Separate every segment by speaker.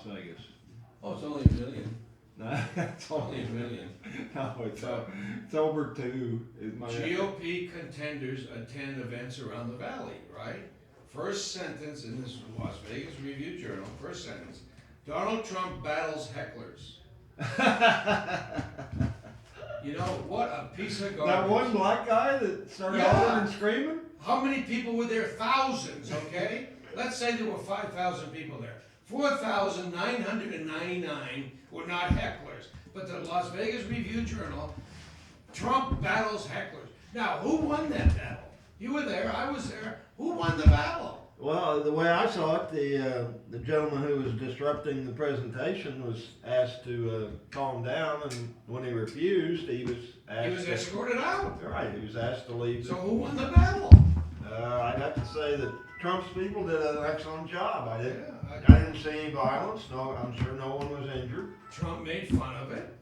Speaker 1: Las Vegas.
Speaker 2: Oh, it's only 1,000,000.
Speaker 1: No, it's
Speaker 2: Only 1,000,000.
Speaker 1: no, it's over 2. Is my
Speaker 2: GOP contenders attend events around the valley, right? First sentence in this Las Vegas Review-Journal, first sentence, Donald Trump battles hecklers. You know, what a piece of garbage.
Speaker 1: That one black guy that started
Speaker 2: Yeah.
Speaker 1: hollering and screaming?
Speaker 2: How many people were there? Thousands, okay? Let's say there were 5,000 people there. 4,999 were not hecklers. But the Las Vegas Review-Journal, Trump battles hecklers. Now, who won that battle? You were there, I was there. Who won the battle?
Speaker 1: Well, the way I saw it, the gentleman who was disrupting the presentation was asked to calm down, and when he refused, he was asked.
Speaker 2: He was escorted out.
Speaker 1: Right, he was asked to leave.
Speaker 2: So who won the battle?
Speaker 1: I'd have to say that Trump's people did an excellent job. I
Speaker 2: Yeah,
Speaker 1: didn't see any violence. No, I'm sure no one was injured.
Speaker 2: Trump made fun of it.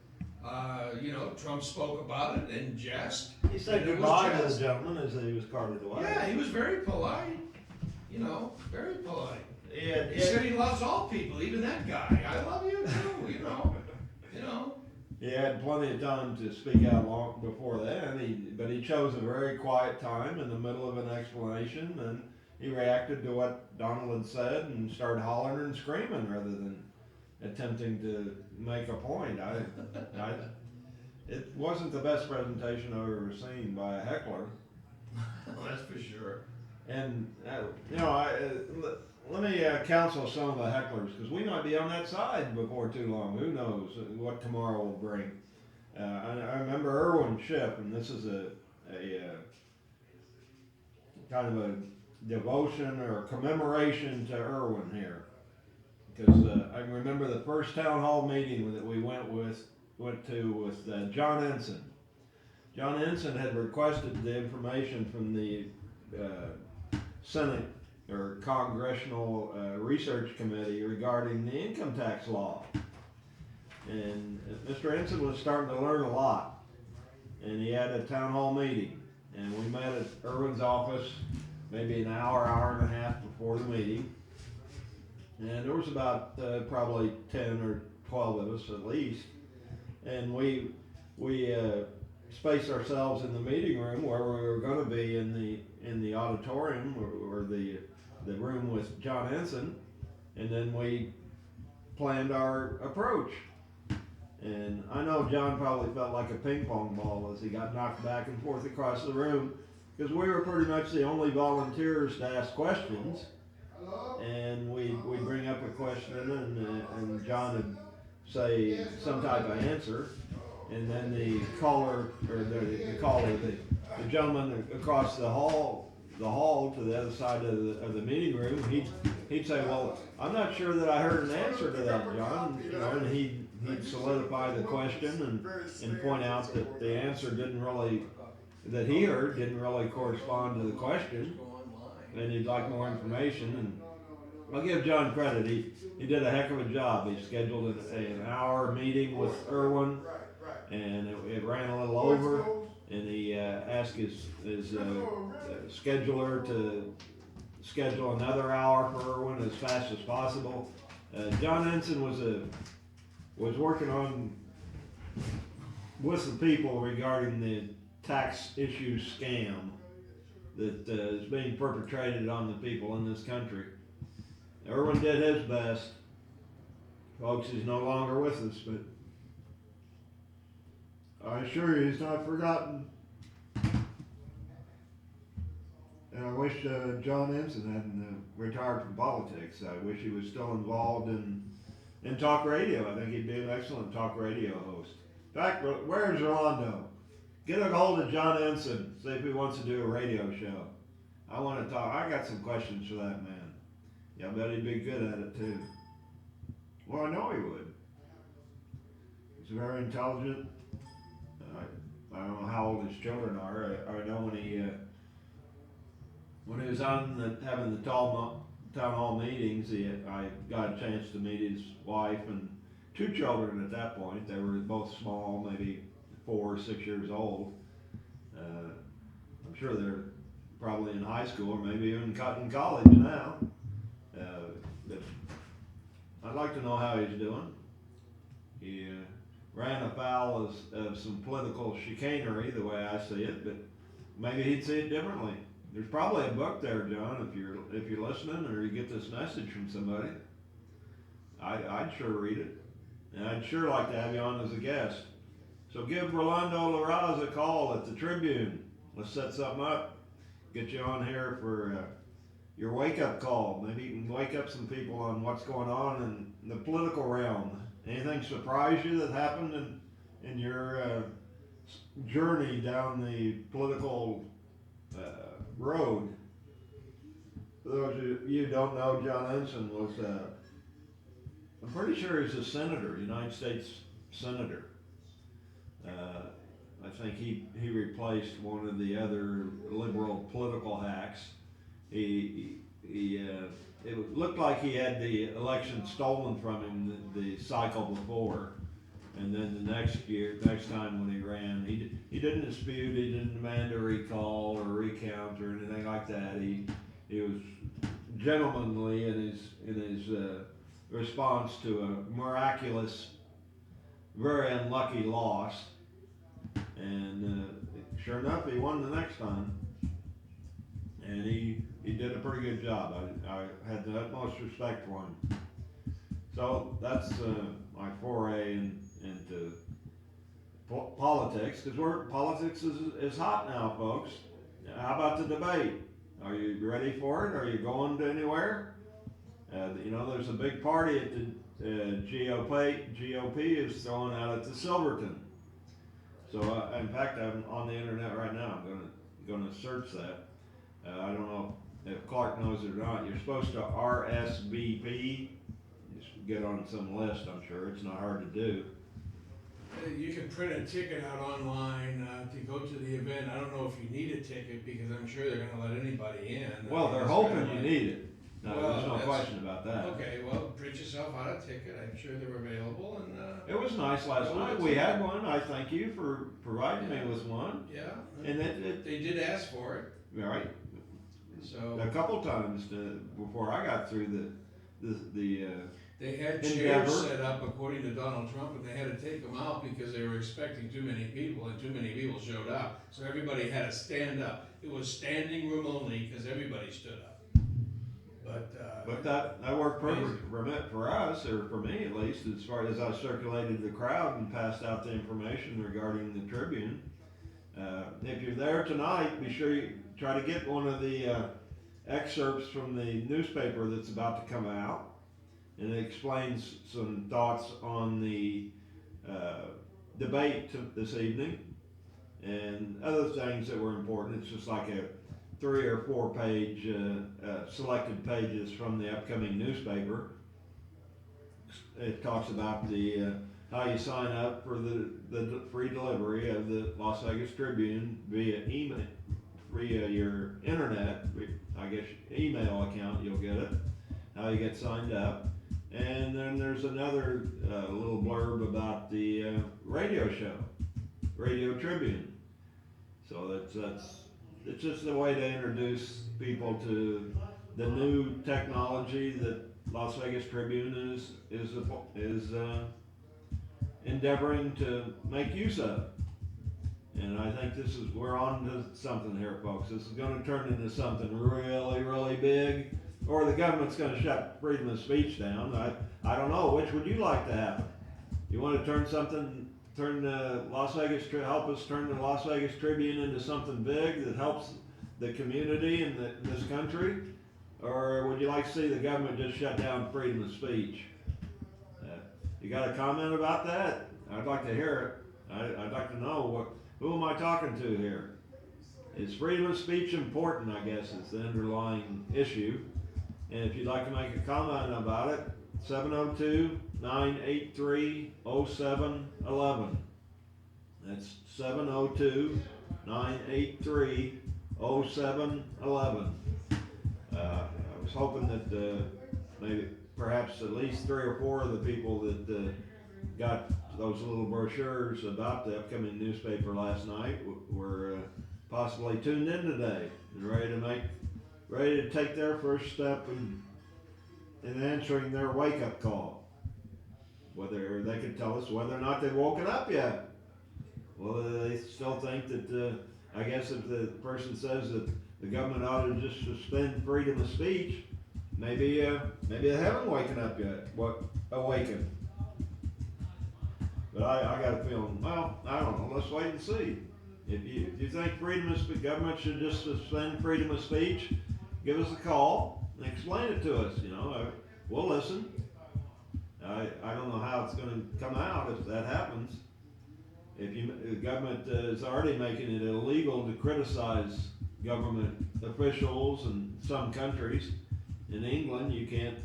Speaker 2: You know, Trump spoke about it in jest.
Speaker 1: He said
Speaker 2: And it was
Speaker 1: goodbye to the
Speaker 2: just-
Speaker 1: gentleman as he was carted away.
Speaker 2: Yeah, he was very polite. You know, very polite.
Speaker 1: Yeah,
Speaker 2: He said he loves all people, even that guy. I love you too, you know. You know.
Speaker 1: He had plenty of time to speak out long before then, but he chose a very quiet time in the middle of an explanation, and he reacted to what Donald had said and started hollering and screaming rather than attempting to make a point. It wasn't the best presentation I've ever seen by a heckler.
Speaker 2: That's for sure.
Speaker 1: And, let me counsel some of the hecklers, because we might be on that side before too long. Who knows what tomorrow will bring. I remember Irwin Ship, and this is a kind of a devotion or a commemoration to Irwin here. Because I remember the first town hall meeting that we went to with John Ensign. John Ensign had requested the information from the Senate or Congressional Research Committee regarding the income tax law. And Mr. Ensign was starting to learn a lot. And he had a town hall meeting. And we met at Irwin's office maybe an hour and a half before the meeting. And there was about probably 10 or 12 of us at least. And we spaced ourselves in the meeting room where we were going to be in the auditorium or the room with John Ensign, and then we planned our approach. And I know John probably felt like a ping pong ball as he got knocked back and forth across the room, because we were pretty much the only volunteers to ask questions. And we'd bring up a question, and John would say some type of answer, and then the gentleman across the hall to the other side of the meeting room, he'd say, "Well, I'm not sure that I heard an answer to that, John." You know, and he'd solidify the question and point out that the answer that he heard didn't really correspond to the question, and he'd like more information. And I'll give John credit; he did a heck of a job. He scheduled an hour meeting with Irwin, and it ran a little over. And he asked his scheduler to schedule another hour for Irwin as fast as possible. John Ensign was working on with the people regarding the tax issue scam that is being perpetrated on the people in this country. Irwin did his best. Folks, he's no longer with us, but I assure you he's not forgotten. And I wish John Ensign hadn't retired from politics. I wish he was still involved in talk radio. I think he'd be an excellent talk radio host. In fact, where's Rolando? Get a hold of John Ensign, see if he wants to do a radio show. I want to talk. I got some questions for that man. Yeah, I bet he'd be good at it too. Well, I know he would. He's very intelligent. I don't know how old his children are. I know when he was having the town hall meetings, I got a chance to meet his wife and 2 children at that point. They were both small, maybe 4 or 6 years old. I'm sure they're probably in high school or maybe even in college now. But I'd like to know how he's doing. He ran afoul of some political chicanery, the way I see it, but maybe he'd see it differently. There's probably a book there, John, if you're listening or you get this message from somebody. I'd sure read it, and I'd sure like to have you on as a guest. So give Rolando Larraz a call at the Tribune. Let's set something up. Get you on here for your wake-up call. Maybe you can wake up some people on what's going on in the political realm. Anything surprise you that happened in your journey down the political road? For those of you who don't know, John Ensign was, I'm pretty sure he's a senator, United States senator. I think he replaced one of the other liberal political hacks. It looked like he had the election stolen from him the cycle before, and then the next time when he ran, he didn't dispute, he didn't demand a recall or recount or anything like that. He was gentlemanly in his response to a miraculous, very unlucky loss, and sure enough, he won the next time, and he did a pretty good job. I had the utmost respect for him. So that's my foray into politics, because politics is hot now, folks. How about the debate? Are you ready for it? Are you going to anywhere? There's a big party at the GOP is throwing out at the Silverton. So in fact, I'm on the internet right now. I'm gonna search that. I don't know if Clark knows it or not. You're supposed to RSVP. You should get on some list. I'm sure it's not hard to do.
Speaker 2: You can print a ticket out online to go to the event. I don't know if you need a ticket because I'm sure they're gonna let anybody in.
Speaker 1: Well, they're hoping you need it. No,
Speaker 2: Well,
Speaker 1: there's no question about that.
Speaker 2: Okay, well, print yourself out a ticket. I'm sure they're available and.
Speaker 1: It was nice last night. We had one. I thank you for providing me with one.
Speaker 2: Yeah.
Speaker 1: And
Speaker 2: They did ask for it.
Speaker 1: right.
Speaker 2: So.
Speaker 1: A couple times before I got through the
Speaker 2: They had
Speaker 1: endeavor.
Speaker 2: chairs set up according to Donald Trump, and they had to take them out because they were expecting too many people, and too many people showed up. So everybody had to stand up. It was standing room only because everybody stood up.
Speaker 1: But that worked perfect for us, or for me at least, as far as I circulated the crowd and passed out the information regarding the Tribune. If you're there tonight, be sure you try to get one of the excerpts from the newspaper that's about to come out, and it explains some thoughts on the debate this evening and other things that were important. It's just like a 3 or 4 page selected pages from the upcoming newspaper. It talks about the how you sign up for the free delivery of the Las Vegas Tribune via email, via your internet, I guess email account, you'll get it, how you get signed up. And then there's another little blurb about the radio show, Radio Tribune. So it's just a way to introduce people to the new technology that Las Vegas Tribune is endeavoring to make use of. And I think we're on to something here, folks. This is going to turn into something really, really big, or the government's going to shut freedom of speech down. I don't know. Which would you like to happen? You want to help us turn the Las Vegas Tribune into something big that helps the community in this country? Or would you like to see the government just shut down freedom of speech? You got a comment about that? I'd like to hear it. I'd like to know who am I talking to here? Is freedom of speech important, I guess, is the underlying issue. And if you'd like to make a comment about it, 702-983-0711. That's 702-983-0711. I was hoping that maybe perhaps at least 3 or 4 of the people that got those little brochures about the upcoming newspaper last night were possibly tuned in today and ready to take their first step in answering their wake-up call. Whether they could tell us whether or not they've woken up yet. Well, they still think that, I guess if the person says that the government ought to just suspend freedom of speech, maybe they haven't waken up yet. Awakened. But I got a feeling, well, I don't know, let's wait and see. If you think government should just suspend freedom of speech, give us a call and explain it to us, we'll listen. I don't know how it's gonna come out if that happens. The government is already making it illegal to criticize government officials in some countries. In England, you can't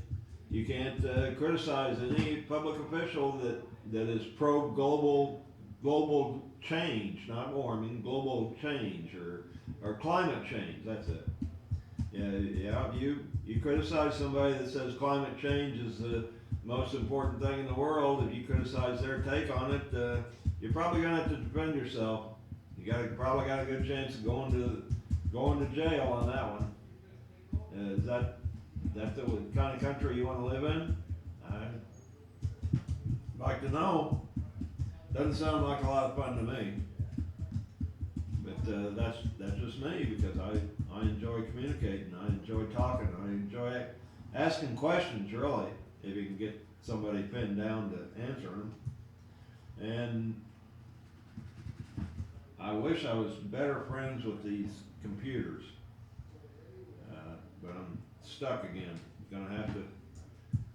Speaker 1: criticize any public official that is pro global change, not warming, global change or climate change. That's it. Yeah. You criticize somebody that says climate change is the most important thing in the world. If you criticize their take on it, you're probably gonna have to defend yourself. Probably got a good chance of going to jail on that one. Is that the kind of country you want to live in? I'd like to know. Doesn't sound like a lot of fun to me. But that's just me, because I enjoy communicating. I enjoy talking. I enjoy asking questions, really, if you can get somebody pinned down to answer them. And I wish I was better friends with these computers, but I'm stuck again. Gonna have to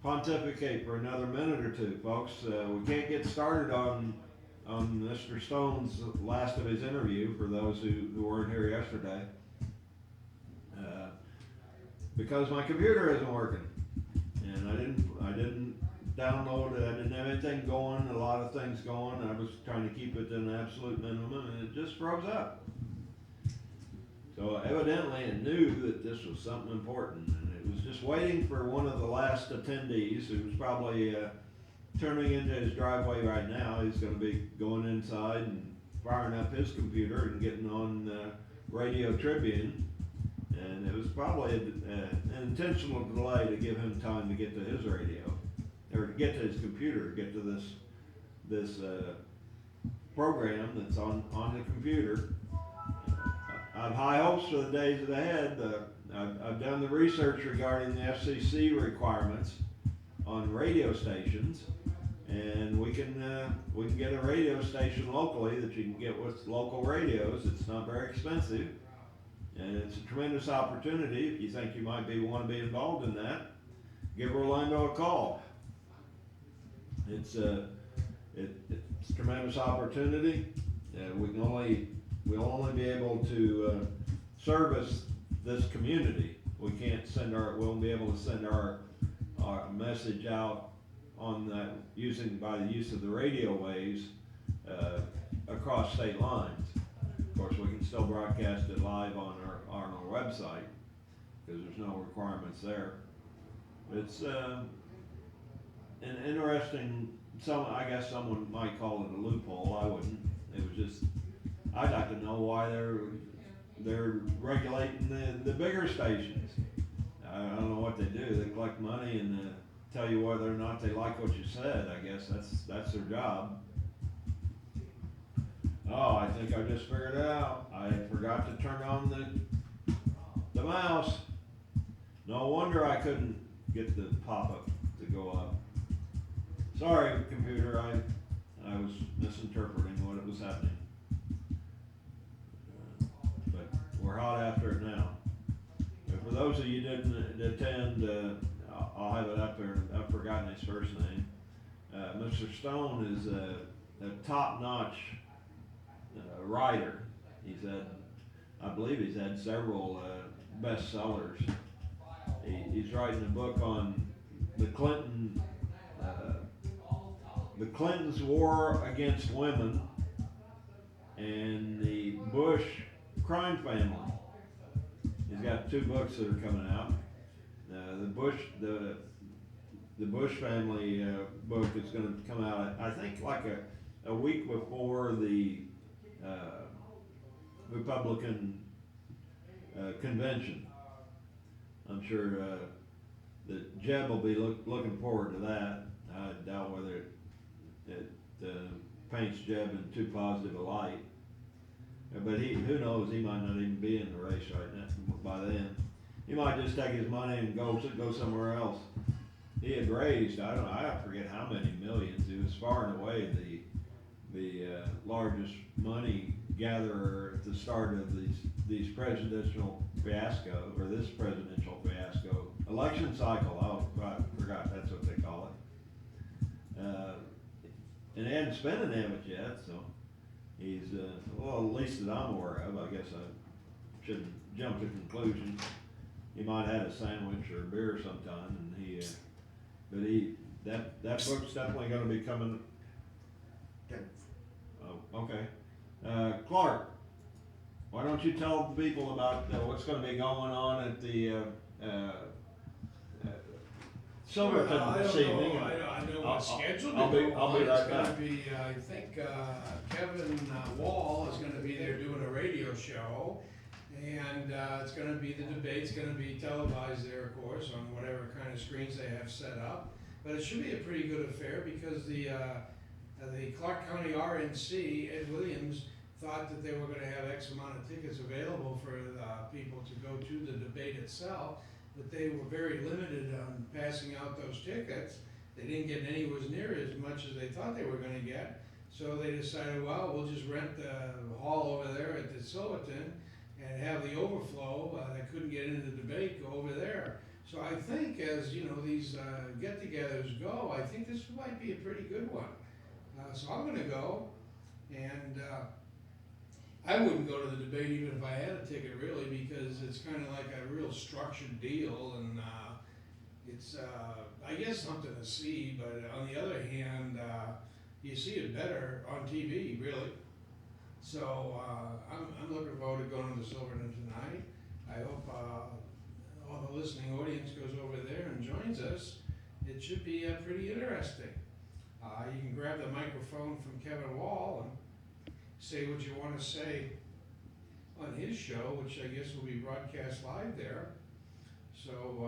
Speaker 1: pontificate for another minute or two, folks. We can't get started on Mr. Stone's last of his interview, for those who weren't here yesterday, because my computer isn't working, and I didn't download it. I didn't have anything going, a lot of things going. I was trying to keep it to an absolute minimum, and it just froze up. So evidently it knew that this was something important, and it was just waiting for one of the last attendees, who was probably turning into his driveway right now. He's going to be going inside and firing up his computer and getting on Radio Tribune. And it was probably an intentional delay to give him time to get to his radio, or to get to his computer, to get to this program that's on the computer. I have high hopes for the days ahead. I've done the research regarding the FCC requirements on radio stations, and we can get a radio station locally that you can get with local radios. It's not very expensive, and it's a tremendous opportunity. If you think you might want to be involved in that, give Orlando a call. It's a tremendous opportunity. We'll only be able to service this community. We won't be able to send our message out by the use of the radio waves across state lines. Of course, we can still broadcast it live on our website, because there's no requirements there. It's an interesting. I guess someone might call it a loophole. I wouldn't. It was just, I'd like to know why they're regulating the bigger stations. I don't know what they do. They collect money and tell you whether or not they like what you said. I guess that's their job. Oh, I think I just figured it out. I forgot to turn on the mouse. No wonder I couldn't get the pop-up to go up. Sorry, computer. I was misinterpreting what was happening. But we're hot after it now. But for those of you who didn't attend, I'll have it up there. I've forgotten his first name. Mr. Stone is a top-notch writer. I believe he's had several bestsellers. He's writing a book on the Clintons' war against women and the Bush crime family. He's got 2 books that are coming out. The Bush family book is going to come out, I think, like a week before the Republican convention. I'm sure that Jeb will be looking forward to that. I doubt whether it paints Jeb in too positive a light. But who knows, he might not even be in the race right now, by then. He might just take his money and go somewhere else. He had raised, I forget how many millions. He was far and away the largest money gatherer at the start of these presidential fiasco, or this presidential fiasco. Election cycle, I forgot, that's what they call it. And he hadn't spent an damage yet, so he's, well, at least that I'm aware of. I guess I shouldn't jump to conclusions. He might have had a sandwich or a beer sometime, and that book's definitely gonna be coming. Oh, okay. Clark, why don't you tell the people about what's gonna be going on at the, Silverton this evening?
Speaker 2: I know what's scheduled to
Speaker 1: I'll be
Speaker 2: go on.
Speaker 1: right
Speaker 2: It's
Speaker 1: back.
Speaker 2: gonna be, I think, Kevin Wall is gonna be there doing a radio show. And, it's gonna be, the debate's gonna be televised there, of course, on whatever kind of screens they have set up. But it should be a pretty good affair because the Clark County RNC, Ed Williams, thought that they were gonna have X amount of tickets available for, people to go to the debate itself. But they were very limited on passing out those tickets. They didn't get anywhere near as much as they thought they were gonna get. So they decided, well, we'll just rent the hall over there at the Silverton and have the overflow that couldn't get into the debate go over there. So I think as, you know, these get-togethers go, I think this might be a pretty good one. So I'm gonna go, and I wouldn't go to the debate even if I had a ticket really, because it's kinda like a real structured deal, and it's, I guess something to see, but on the other hand, you see it better on TV, really. So, I'm looking forward to going to the Silverton tonight. I hope, all the listening audience goes over there and joins us. It should be, pretty interesting. You can grab the microphone from Kevin Wall and say what you wanna say on his show, which I guess will be broadcast live there. So,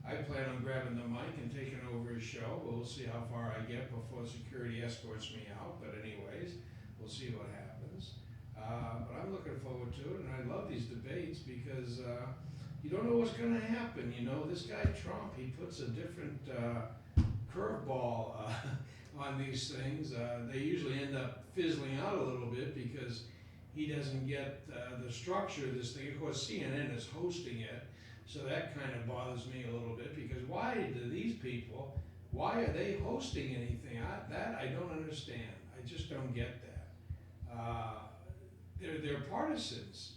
Speaker 2: I plan on grabbing the mic and taking over his show. We'll see how far I get before security escorts me out, but anyways, we'll see what happens. But I'm looking forward to it, and I love these debates because, you don't know what's gonna happen, you know? This guy Trump, he puts a different, curveball, on these things. They usually end up fizzling out a little bit because he doesn't get, the structure of this thing. Of course, CNN is hosting it, so that kind of bothers me a little bit, because why do these people, why are they hosting anything? That I don't understand. I just don't get that. They're partisans,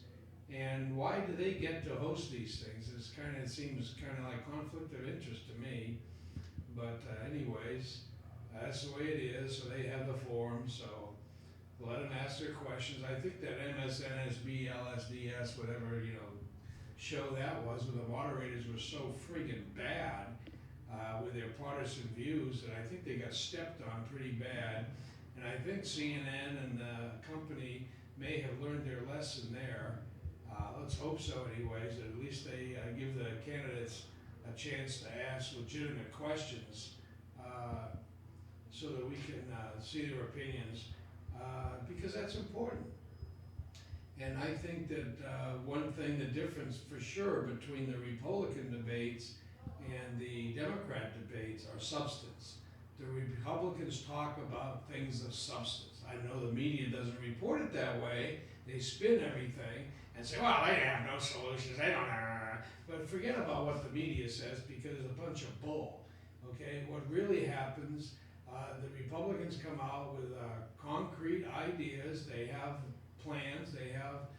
Speaker 2: and why do they get to host these things? It seems kind of like conflict of interest to me. But anyways, that's the way it is. So they have the forum, so let them ask their questions. I think that MSNSB, LSDS, whatever, you know, show that was, where the moderators were so friggin' bad with their partisan views, that I think they got stepped on pretty bad. And I think CNN and the company may have learned their lesson there. Let's hope so anyways, that at least they give the candidates a chance to ask legitimate questions, so that we can see their opinions, because that's important. And I think that one thing, the difference for sure between the Republican debates and the Democrat debates are substance. The Republicans talk about things of substance. I know the media doesn't report it that way. They spin everything and say, well, they have no solutions, they don't have, but forget about what the media says, because it's a bunch of bull, okay? What really happens, the Republicans come out with concrete ideas, they have plans, they have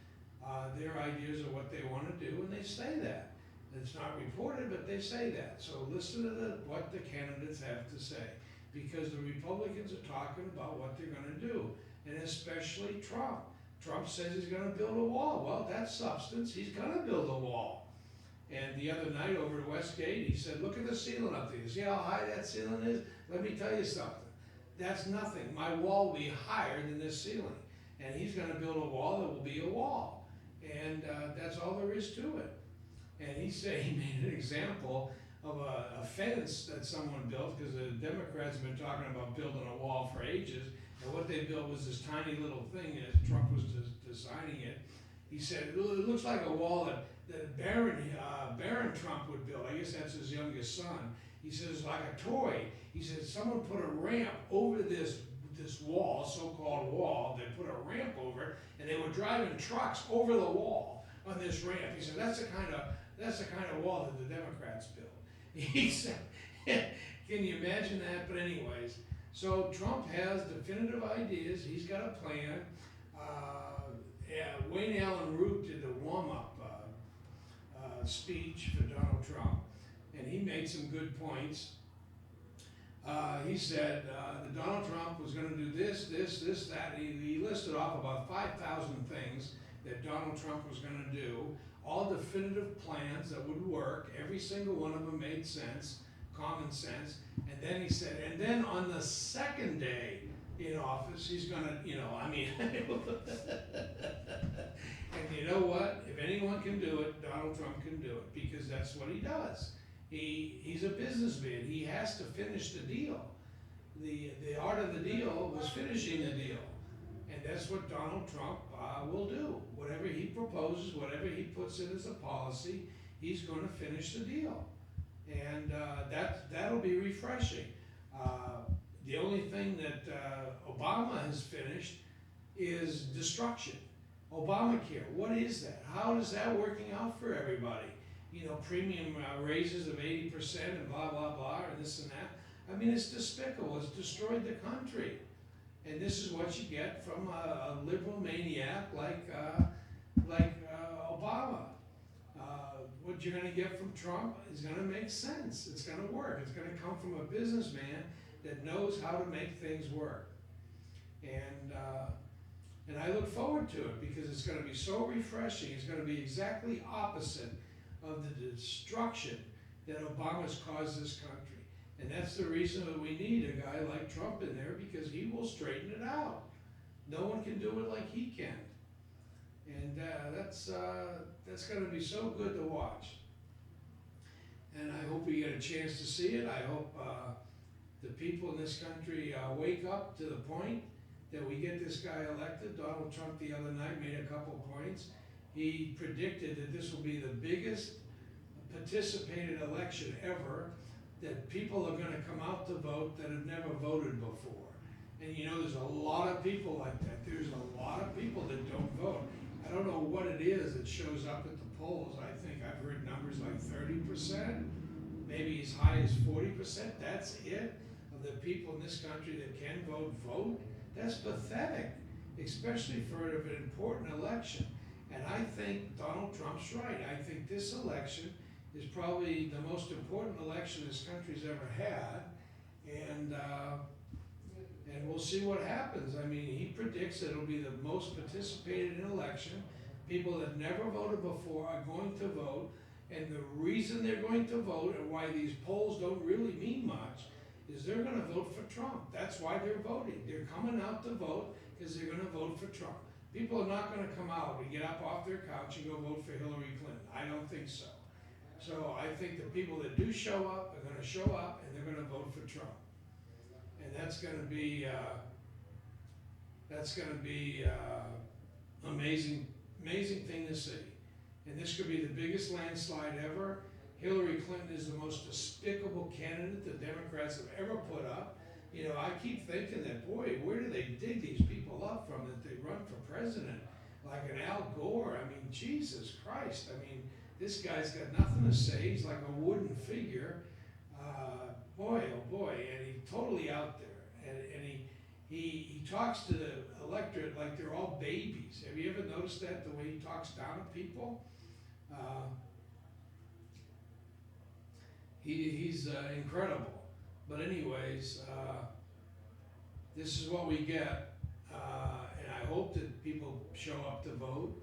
Speaker 2: their ideas of what they wanna do, and they say that. It's not reported, but they say that. So listen to what the candidates have to say, because the Republicans are talking about what they're gonna do, and especially Trump. Trump says he's gonna build a wall. Well, that's substance, he's gonna build a wall. And the other night over at Westgate, he said, look at the ceiling up there. You see how high that ceiling is? Let me tell you something. That's nothing. My wall will be higher than this ceiling. And he's gonna build a wall that will be a wall. And that's all there is to it. And he said, he made an example of a fence that someone built, because the Democrats have been talking about building a wall for ages, and what they built was this tiny little thing as Trump was designing it. He said, it looks like a wall that Barron Trump would build. I guess that's his youngest son. He says, it's like a toy. He said, someone put a ramp over this wall, so-called wall. They put a ramp over, and they were driving trucks over the wall on this ramp. He said, that's the kind of wall that the Democrats built. He said, can you imagine that? But anyways, so Trump has definitive ideas. He's got a plan. Wayne Allen Root did the warm-up speech for Donald Trump, and he made some good points. He said that Donald Trump was going to do this, that. He listed off about 5,000 things that Donald Trump was going to do, all definitive plans that would work. Every single one of them made sense, common sense. And then he said, and then on the second day in office, he's going to, and you know what? If anyone can do it, Donald Trump can do it, because that's what he does. He's a businessman. He has to finish the deal. The art of the deal was finishing the deal. And that's what Donald Trump will do. Whatever he proposes, whatever he puts in as a policy, he's going to finish the deal. And that'll be refreshing. The only thing that Obama has finished is destruction. Obamacare, what is that? How is that working out for everybody? Premium raises of 80% and blah, blah, blah, and this and that. I mean, it's despicable. It's destroyed the country. And this is what you get from a liberal maniac like Obama. What you're going to get from Trump is going to make sense. It's going to work. It's going to come from a businessman that knows how to make things work. And I look forward to it, because it's going to be so refreshing. It's going to be exactly opposite of the destruction that Obama's caused this country. And that's the reason that we need a guy like Trump in there, because he will straighten it out. No one can do it like he can. And that's going to be so good to watch. And I hope we get a chance to see it. I hope the people in this country wake up to the point that we get this guy elected. Donald Trump the other night made a couple points. He predicted that this will be the biggest participated election ever, that people are going to come out to vote that have never voted before. And there's a lot of people like that. There's a lot of people that don't vote. I don't know what it is that shows up at the polls. I think I've heard numbers like 30%, maybe as high as 40%. That's it, of the people in this country that can vote. That's pathetic, especially for an important election. And I think Donald Trump's right. I think this election is probably the most important election this country's ever had. And we'll see what happens. I mean, he predicts that it'll be the most participated in election. People that never voted before are going to vote. And the reason they're going to vote, and why these polls don't really mean much, is they're going to vote for Trump. That's why they're voting. They're coming out to vote because they're going to vote for Trump. People are not going to come out and get up off their couch and go vote for Hillary Clinton. I don't think so. So I think the people that do show up are going to show up, and they're going to vote for Trump. And that's going to be amazing thing to see. And this could be the biggest landslide ever. Hillary Clinton is the most despicable candidate the Democrats have ever put up. I keep thinking that, boy, where do they dig these people up from that they run for president? Like an Al Gore. I mean, Jesus Christ. I mean, this guy's got nothing to say. He's like a wooden figure. Boy, oh boy, and he's totally out there. And he talks to the electorate like they're all babies. Have you ever noticed that, the way he talks down to people? He's incredible. But anyways, this is what we get. And I hope that people show up to vote.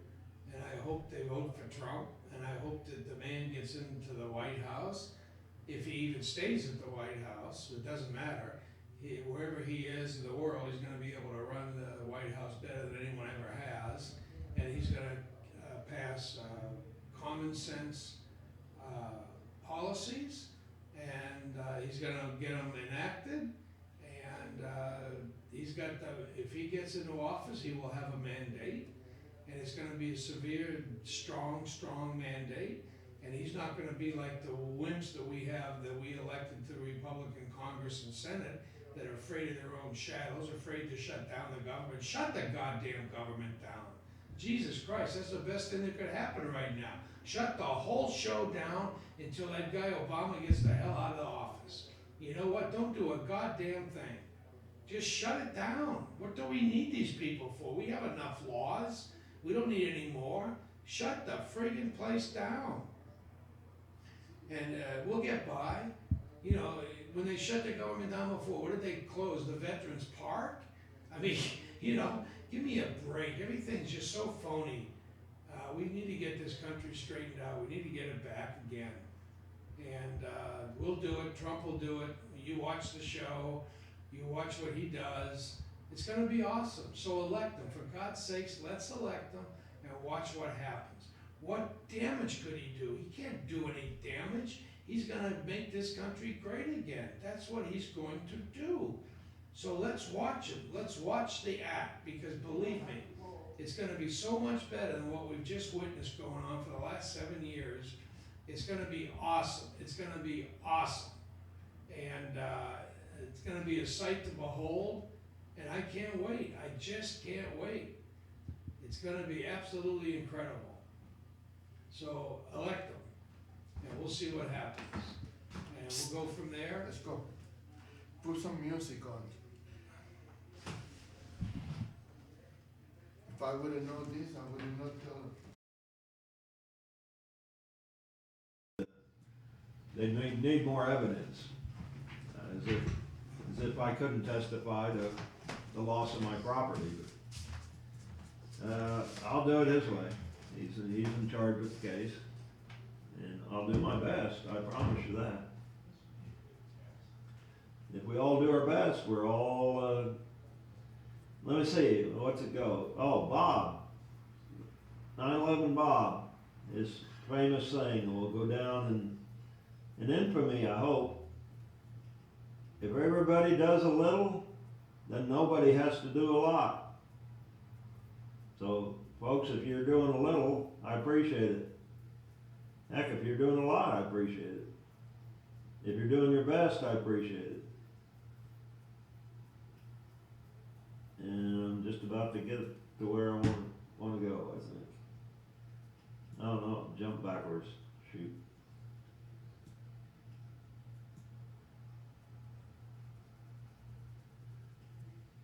Speaker 2: And I hope they vote for Trump. And I hope that the man gets into the White House. If he even stays at the White House, it doesn't matter. Wherever he is in the world, he's going to be able to run the White House better than anyone ever has. And he's going to pass common sense policies he's gonna get them enacted, and he's got if he gets into office, he will have a mandate, and it's gonna be a severe, strong mandate, and he's not gonna be like the wimps that we elected to the Republican Congress and Senate that are afraid of their own shadows, afraid to shut down the government. Shut the goddamn government down. Jesus Christ, that's the best thing that could happen right now. Shut the whole show down until that guy Obama gets the hell out of the office. You know what? Don't do a goddamn thing. Just shut it down. What do we need these people for? We have enough laws. We don't need any more. Shut the friggin' place down. And we'll get by. You know, when they shut the government down before, what did they close? The Veterans Park? I mean, you know, give me a break. Everything's just so phony. We need to get this country straightened out. We need to get it back again. And we'll do it. Trump will do it. You watch the show. You watch what he does. It's going to be awesome. So elect him. For God's sakes, let's elect him and watch what happens. What damage could he do? He can't do any damage. He's going to make this country great again. That's what he's going to do. So let's watch him. Let's watch the act, because believe me, it's going to be so much better than what we've just witnessed going on for the last 7 years. It's going to be awesome. It's going to be awesome. And it's going to be a sight to behold. And I can't wait. I just can't wait. It's going to be absolutely incredible. So elect them. And we'll see what happens. And we'll go from there.
Speaker 3: Let's go. Put some music on. If I wouldn't know this, I would not tell them.
Speaker 1: They need more evidence, as if I couldn't testify to the loss of my property. But, I'll do it his way. He's in charge of the case, and I'll do my best. I promise you that. If we all do our best, we're all. Let me see. What's it go? Oh, Bob. 9/11 Bob. His famous saying will go down in infamy, I hope. If everybody does a little, then nobody has to do a lot. So, folks, if you're doing a little, I appreciate it. Heck, if you're doing a lot, I appreciate it. If you're doing your best, I appreciate it. And I'm just about to get to where I want to go, I think. I don't know, jump backwards, shoot.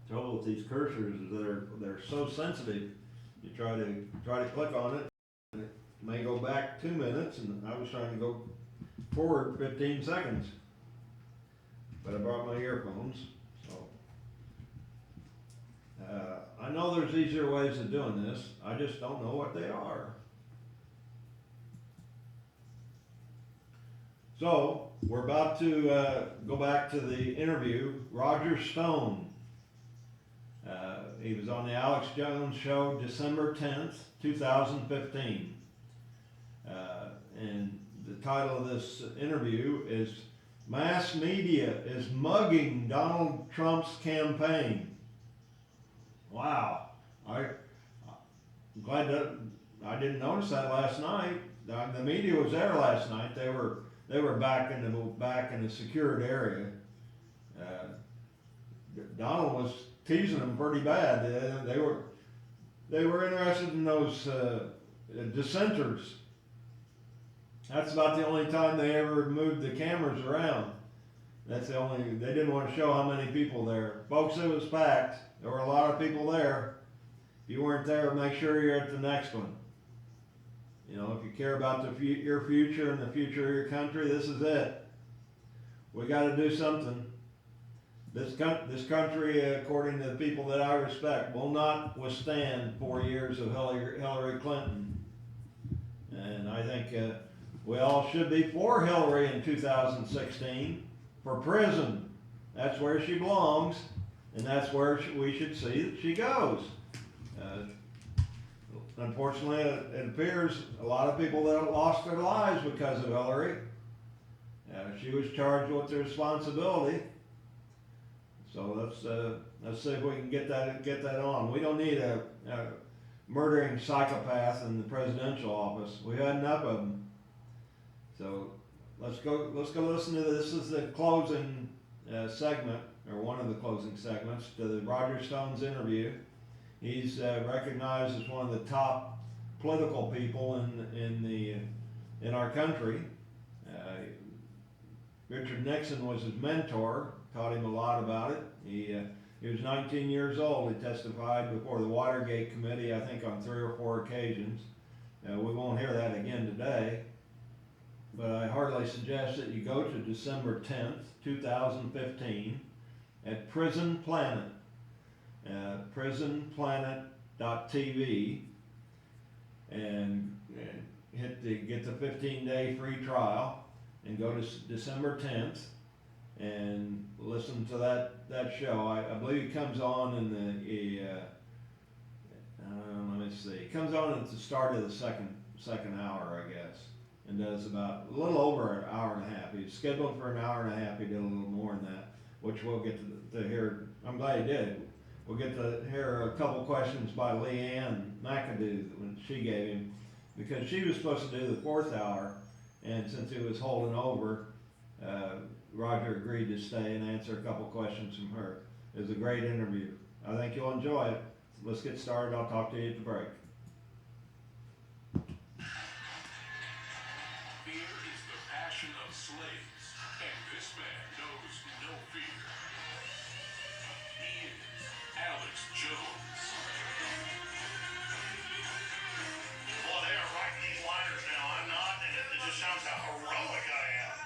Speaker 1: Trouble with these cursors is they're so sensitive. You try to click on it, and it may go back 2 minutes, and I was trying to go forward 15 seconds. But I brought my earphones, so. I know there's easier ways of doing this, I just don't know what they are. So, we're about to go back to the interview. Roger Stone. He was on the Alex Jones Show December 10th, 2015. And the title of this interview is Mass Media is Mugging Donald Trump's Campaign. Wow. I'm glad that I didn't notice that last night. The media was there last night. They were back in the secured area. Donald was teasing them pretty bad. They were interested in those dissenters. That's about the only time they ever moved the cameras around. They didn't want to show how many people there. Folks, it was packed. There were a lot of people there. If you weren't there, make sure you're at the next one. You know, if you care about your future and the future of your country, this is it. We got to do something. This country, according to the people that I respect, will not withstand 4 years of Hillary Clinton. And I think we all should be for Hillary in 2016, for prison. That's where she belongs, and that's where we should see that she goes. Unfortunately, it appears a lot of people that have lost their lives because of Hillary. She was charged with the responsibility. So let's see if we can get that on. We don't need a murdering psychopath in the presidential office. We've had enough of them. So let's go listen to this. This is the closing segment, or one of the closing segments to the Roger Stone's interview. He's recognized as one of the top political people in our country. Richard Nixon was his mentor, taught him a lot about it. He was 19 years old. He testified before the Watergate Committee, I think on 3 or 4 occasions. We won't hear that again today, but I heartily suggest that you go to December 10th, 2015 at Prison Planet, prisonplanet.tv, and get the 15-day free trial, and go to December 10th and listen to that show. I believe it comes on in let me see. It comes on at the start of the second hour, I guess, and does about a little over an hour and a half. He's scheduled for an hour and a half. He did a little more than that, which we'll get to hear. I'm glad he did. We'll get to hear a couple questions by Leanne McAdoo when she gave him, because she was supposed to do the 4th hour, and since he was holding over, Roger agreed to stay and answer a couple questions from her. It was a great interview. I think you'll enjoy it. Let's get started. I'll talk to you at the break.
Speaker 4: Fear is the passion of slaves, and this man knows no fear. He is Alex Jones.
Speaker 5: Well, they are writing these liners now. I'm not, and it just sounds how heroic I am.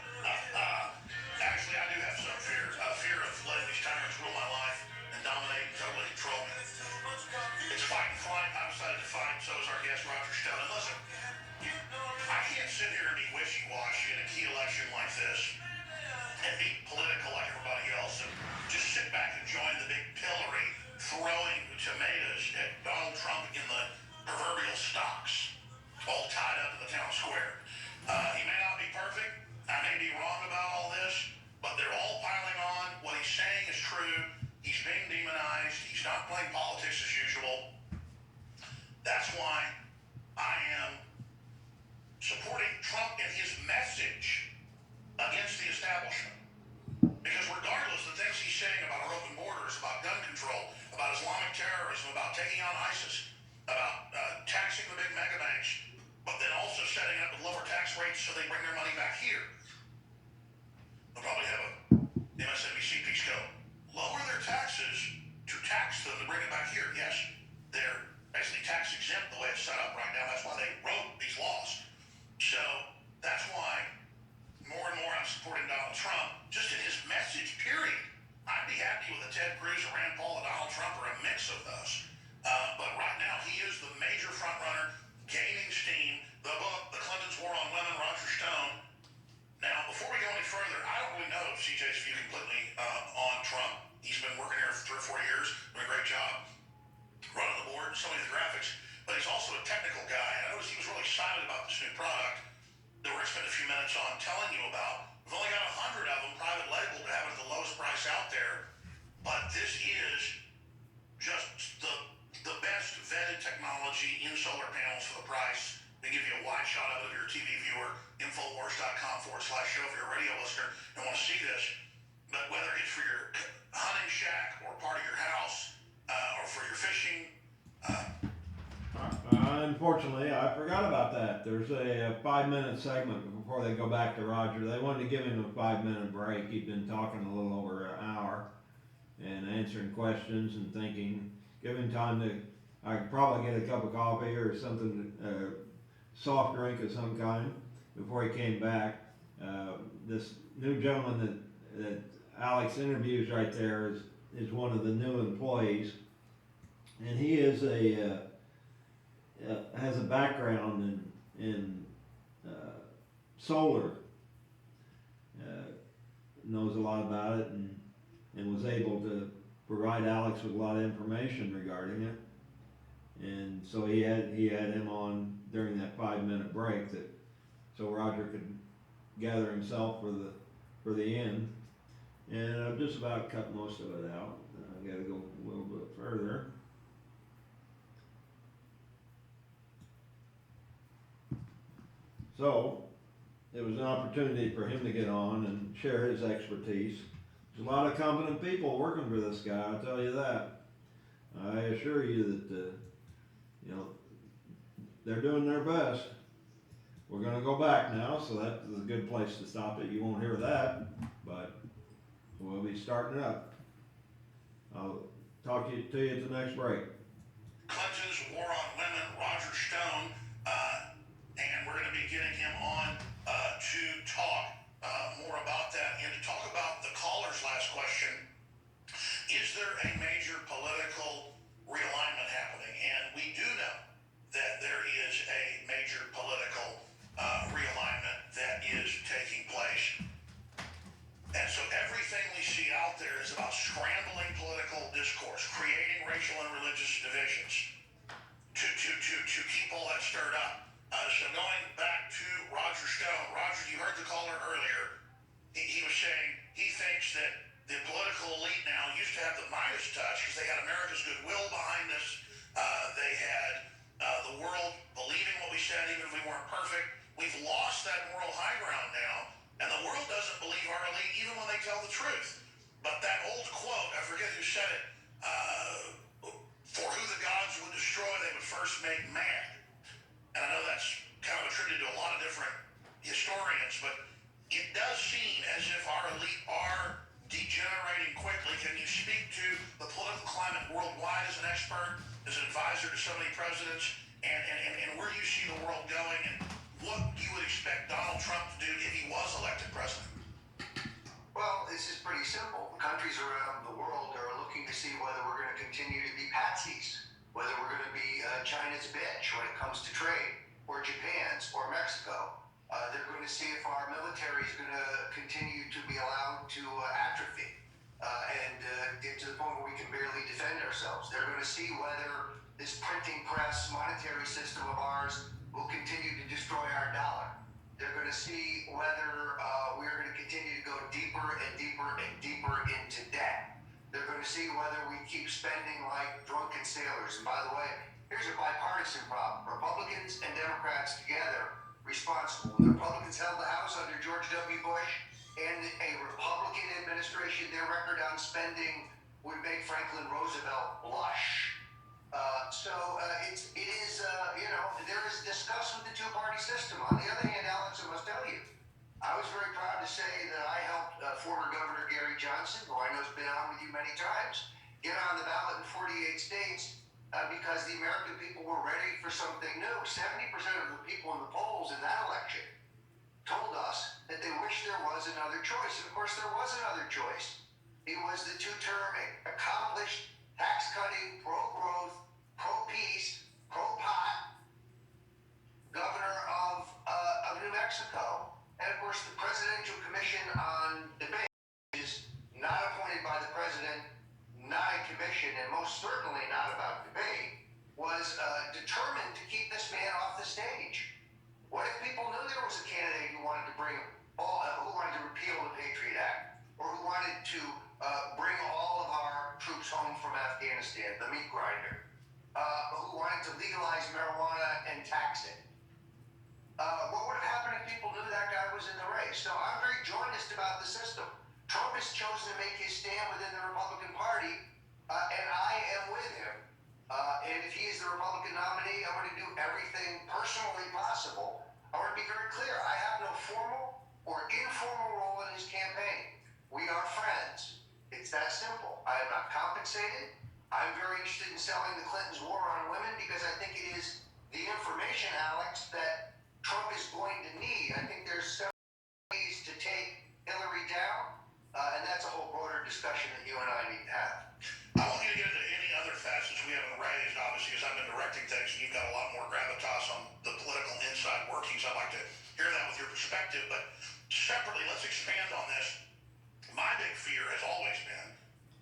Speaker 5: Actually, I do have some fear. Fear of letting these tyrants rule my life and dominate and totally control me. It's fight and flight. I decided to fight, so is our guest Roger Stone. And listen, I can't sit here and be wishy-washy in a key election like this and be political like everybody else and just sit back and join the big pillory throwing tomatoes at Donald Trump in the proverbial stocks, all tied up in the town square. He may not be perfect. I may be wrong about all this, but they're all piling on. What he's saying is true. He's being demonized. He's not playing politics as usual. That's why I am supporting Trump and his message against the establishment. Because regardless of the things he's saying about our open borders, about gun control, about Islamic terrorism, about taking on ISIS, about taxing the big mega banks, but then also setting up with lower tax rates so they bring their money back here. They'll probably have a MSNBC piece go, lower their taxes to tax them to bring it back here. Yes, they're basically tax exempt the way it's set up right now. That's why they wrote these laws. So that's why more and more I'm supporting Donald Trump, just in his message, period. I'd be happy with a Ted Cruz, a Rand Paul, a Donald Trump, or a mix of those. But right now, he is the major front runner, gaining steam. The book, The Clintons' War on Women, Roger Stone. Now, before we go any further, I don't really know CJ's view completely on Trump. He's been working here for 3 or 4 years, doing a great job running the board, so many of the graphics. But he's also a technical guy, and I noticed he was really excited about this new product that we're going to spend a few minutes on telling you about. We've only got 100 of them private labeled to have it at the lowest price out there, but this is just the best vetted technology in solar panels for the price. They give you a wide shot of it if you're a TV viewer, Infowars.com/show if you're a radio listener and want to see this. But whether it's for your hunting shack or part of your house or for your fishing.
Speaker 1: Unfortunately, I forgot about that. There's a 5-minute segment before they go back to Roger. They wanted to give him a 5-minute break. He'd been talking a little over an hour and answering questions and thinking. Give him time to, I could probably get a cup of coffee or something, soft drink of some kind before he came back. This new gentleman that Alex interviews right there is one of the new employees, and he is has a background in solar, knows a lot about it, and was able to provide Alex with a lot of information regarding it. And so he had him on during that 5-minute break, so Roger could gather himself for the end. And I've just about cut most of it out. I gotta go a little bit further. So, it was an opportunity for him to get on and share his expertise. There's a lot of competent people working for this guy, I'll tell you that. I assure you that, you know, they're doing their best. We're gonna go back now, so that's a good place to stop it. You won't hear that, but we'll be starting up. I'll talk to you at the next break.
Speaker 5: Clinton's War on Women, Roger Stone, and we're going to be getting him on to talk more about that and to talk about the caller's last question. Is there a major political realignment happening? And we do know that there is a major political realignment that is taking place. And so everything we see out there is about scrambling political discourse, creating racial and religious divisions to keep all that stirred up. So going back to Roger Stone, Roger, you heard the caller earlier. He was saying he thinks that the political elite now used to have the Midas touch because they had America's goodwill behind us. They had the world believing what we said, even if we weren't perfect. We've lost that moral high ground now, and the world doesn't believe our elite even when they tell the truth. But that old quote, I forget who said it, for who the gods would destroy, they would first make mad. And I know that's kind of attributed to a lot of different historians, but it does seem as if our elite are degenerating quickly. Can you speak to the political climate worldwide as an expert, as an advisor to so many presidents, and where you see the world going, and what you would expect Donald Trump to do if he was elected president?
Speaker 6: Well, this is pretty simple. Countries around the world are looking to see whether we're going to continue to be patsies, whether we're going to be China's bitch when it comes to trade, or Japan's, or Mexico. They're going to see if our military is going to continue to be allowed to atrophy and get to the point where we can barely defend ourselves. They're going to see whether this printing press monetary system of ours will continue to destroy our dollar. They're going to see whether we're going to continue to go deeper and deeper and deeper into debt. They're going to see whether we keep spending like drunken sailors. And by the way, here's a bipartisan problem. Republicans and Democrats together responsible. The Republicans held the House under George W. Bush and a Republican administration. Their record on spending would make Franklin Roosevelt blush. It is, there is disgust with the two-party system. On the other hand, Alex, I must tell you, I was very proud to say that I helped former Governor Gary Johnson, who I know has been on with you many times, get on the ballot in 48 states because the American people were ready for something new. 70% of the people in the polls in that election told us that they wish there was another choice. And of course, there was another choice. It was the two-term accomplished tax-cutting, pro-growth, pro-peace, pro-pot governor of New Mexico. And of course, the Presidential Commission on Debate is not appointed by the president, not a commission, and most certainly not about debate, was determined to keep this man off the stage. What if people knew there was a candidate who wanted to who wanted to repeal the Patriot Act, or who wanted to bring all of our troops home from Afghanistan, the meat grinder, who wanted to legalize marijuana and tax it? What would have happened if people knew that guy was in the race? So I'm very jaundiced about the system. Trump has chosen to make his stand within the Republican Party, and I am with him. And if he is the Republican nominee, I'm going to do everything personally possible. I want to be very clear. I have no formal or informal role in his campaign. We are friends. It's that simple. I am not compensated. I'm very interested in selling the Clintons' war on women because I think it is the information, Alex, that Trump is going to need. I think there's several ways to take Hillary down, and that's a whole broader discussion that you and I need to have.
Speaker 5: I want you to get into any other facets we haven't raised, obviously, because I've been directing things and you've got a lot more gravitas on the political inside workings. I'd like to hear that with your perspective, but separately, let's expand on this. My big fear has always been,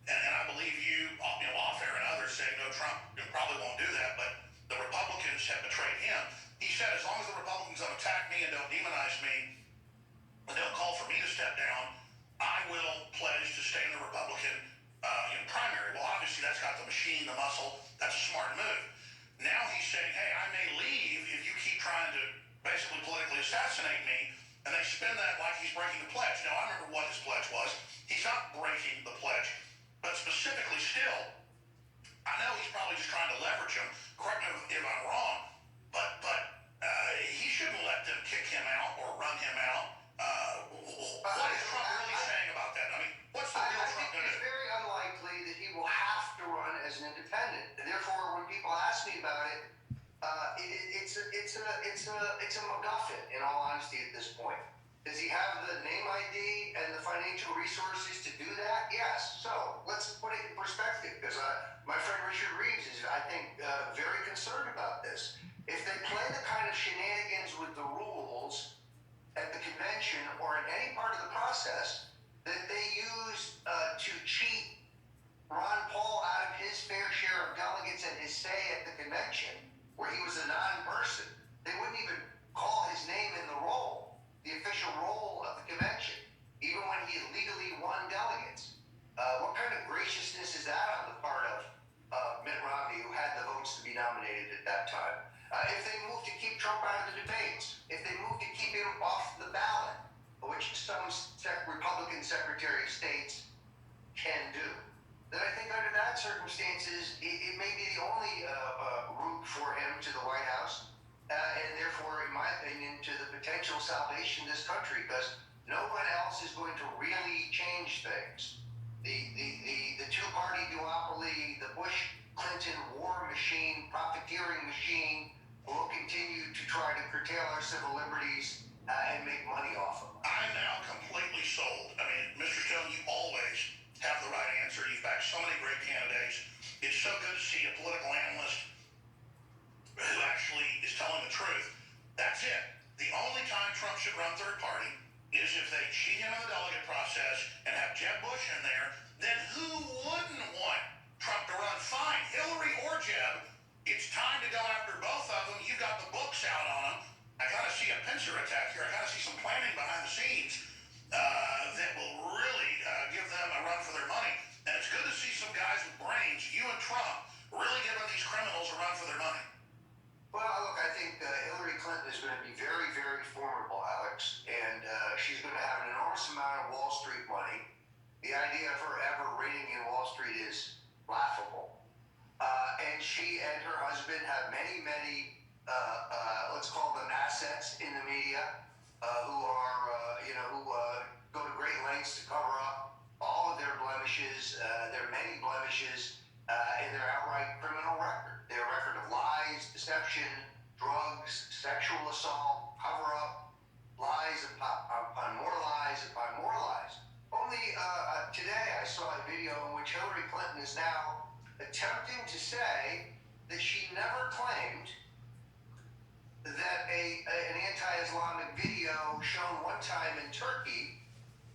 Speaker 5: and I believe you off air and others say, no, Trump probably won't do that, but the Republicans have betrayed him. He said, as long as the Republicans don't attack me and don't demonize me, and they'll call for me to step down, I will pledge to stay in the Republican primary. Well, obviously that's got the machine, the muscle. That's a smart move. Now he's saying, hey, I may leave if you keep trying to basically politically assassinate me, and they spin that like he's breaking the pledge. Now, I remember what his pledge was. He's not breaking the pledge, but specifically still, I know he's probably just trying to leverage him. Correct me if I'm wrong, but he shouldn't let them kick him out or run him out. What is Trump really saying about that? I mean, what's the real
Speaker 6: I
Speaker 5: Trump
Speaker 6: think
Speaker 5: going to
Speaker 6: it's
Speaker 5: do?
Speaker 6: very unlikely that he will have to run as an independent. And therefore, when people ask me about it, it's a MacGuffin, in all honesty, at this point. Does he have the name ID and the financial resources to do that? Yes. So let's put it in perspective, because my friend Richard Reeves is, I think, very concerned about this. If they play the kind of shenanigans with the rules at the convention or in any part of the process that they used to cheat Ron Paul out of his fair share of delegates and his say at the convention, where he was a non-person, they wouldn't even call his name in the roll, the official roll of the convention, even when he legally won delegates. What kind of graciousness is that on the part of Mitt Romney, who had the votes to be nominated at that time? If they move to keep Trump out of the debates, if they move to keep him off the ballot, which some Republican Secretary of States can do, then I think under that circumstances, it may be the only route for him to the White House, and therefore, in my opinion, to the potential salvation of this country, because no one else is going to really change things. The two-party duopoly, the Bush-Clinton war machine, profiteering machine, will continue to try to curtail our civil liberties and make money off them.
Speaker 5: I'm now completely sold. I mean, Mr. Stone, you always have the right answer. You've backed so many great candidates. It's so good to see a political analyst who actually is telling the truth. That's it. The only time Trump should run third party is if they cheat him in the delegate process and have Jeb Bush in there. Then who wouldn't want Trump to run? Fine, Hillary or Jeb. It's time to go after both of them. You've got the books out on them. I kind of see a pincer attack here. I kind of see some planning behind the scenes that will really give them a run for their money. And it's good to see some guys with brains, you and Trump, really giving these criminals a run for their money.
Speaker 6: Well, look, I think Hillary Clinton is going to be very, very formidable, Alex, and she's going to have an enormous amount of Wall Street money. The idea of her ever reigning in Wall Street is laughable. And she and her husband have many, let's call them assets in the media, who go to great lengths to cover up all of their blemishes, their many blemishes, in their outright criminal record. Their record of lies, deception, drugs, sexual assault, cover up, lies upon more lies upon more lies. Only today I saw a video in which Hillary Clinton is now attempting to say that she never claimed that an anti-Islamic video shown one time in Turkey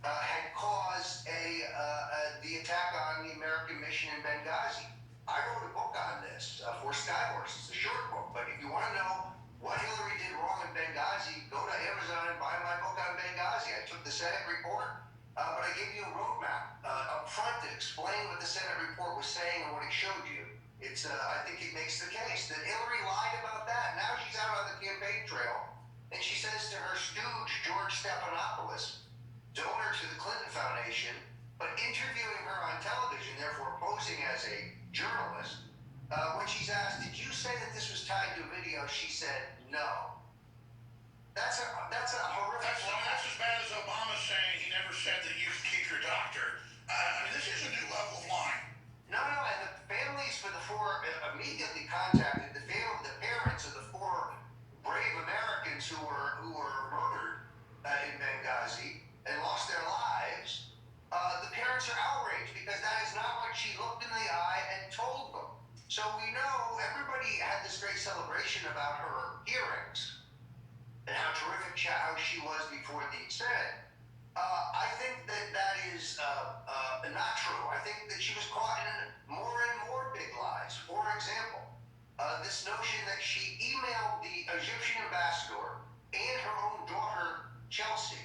Speaker 6: had caused the attack on the American mission in Benghazi. I wrote a book on this for Skyhorse. It's a short book, but if you want to know what Hillary did wrong in Benghazi, go to Amazon and buy my book on Benghazi. I took the Senate report, but I gave you a roadmap up front that explained what the Senate report was saying and what it showed you. I think it makes the case that Hillary lied about that. Now she's out on the campaign trail, and she says to her stooge, George Stephanopoulos, donor to the Clinton Foundation, but interviewing her on television, therefore posing as a journalist, when she's asked, did you say that this was tied to a video? She said, no. That's a horrific...
Speaker 5: That's as bad as Obama saying he never said that you could keep your doctor. I mean, this is a new level of lying.
Speaker 6: No, and the families for the four immediately contacted the parents of the four brave Americans who were murdered in Benghazi and lost their lives. The parents are outraged because that is not what she looked in the eye and told them. So we know everybody had this great celebration about her hearings and how terrific how she was before the Senate. I think that is not true. I think that she was caught in more and more big lies. For example, this notion that she emailed the Egyptian ambassador and her own daughter, Chelsea,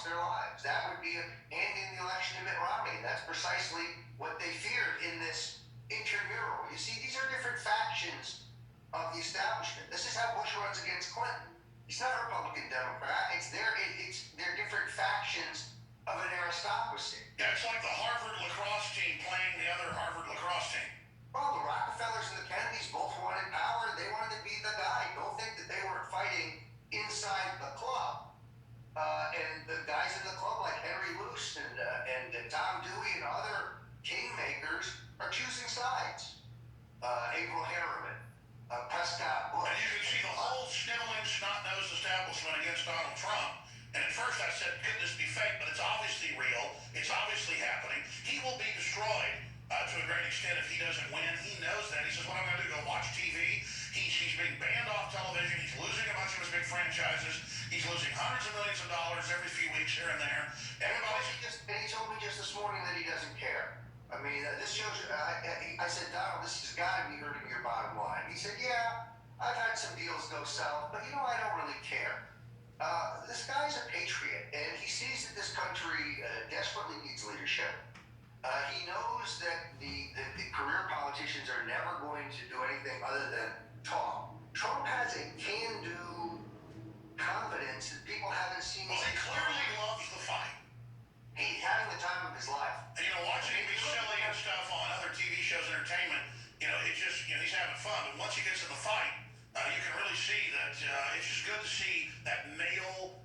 Speaker 6: cost their lives. That would be ending the election to Mitt Romney. And that's precisely what they feared in this intramural. You see, these are different factions of the establishment. This is how Bush runs against Clinton. It's not a Republican Democrat. It's their different factions of an aristocracy.
Speaker 5: Yeah, it's like the Harvard lacrosse team playing the other Harvard lacrosse team.
Speaker 6: Well, the Rockefellers and the Kennedys both wanted power. They wanted to be the guy. Don't think that they were fighting inside the club. And the guys in the club like Henry Luce and Tom Dewey and other kingmakers are choosing sides. April Harriman, Prescott Bush.
Speaker 5: And you can see the whole sniveling, snot-nosed establishment against Donald Trump. And at first I said, could this be fake? But it's obviously real. It's obviously happening. He will be destroyed to a great extent if he doesn't win. He knows that. He says, what I'm going to do, go watch TV. He's being banned off television. He's losing a bunch of his big franchises. He's losing hundreds of millions of dollars every few weeks here and there. Everybody's...
Speaker 6: And he told me just this morning that he doesn't care. I mean, this shows. I said, Donald, this has got to be hurting your bottom line. He said, yeah, I've had some deals go south, but I don't really care. This guy's a patriot, and he sees that this country desperately needs leadership. He knows that the career politicians are never going to do anything other than talk. Trump has a can-do confidence that people haven't seen.
Speaker 5: Well, he clearly loves the fight.
Speaker 6: He's having the time of his life.
Speaker 5: And, watching him be silly and stuff on other TV shows, entertainment, it's just, he's having fun. But once he gets in the fight, you can really see that it's just good to see that male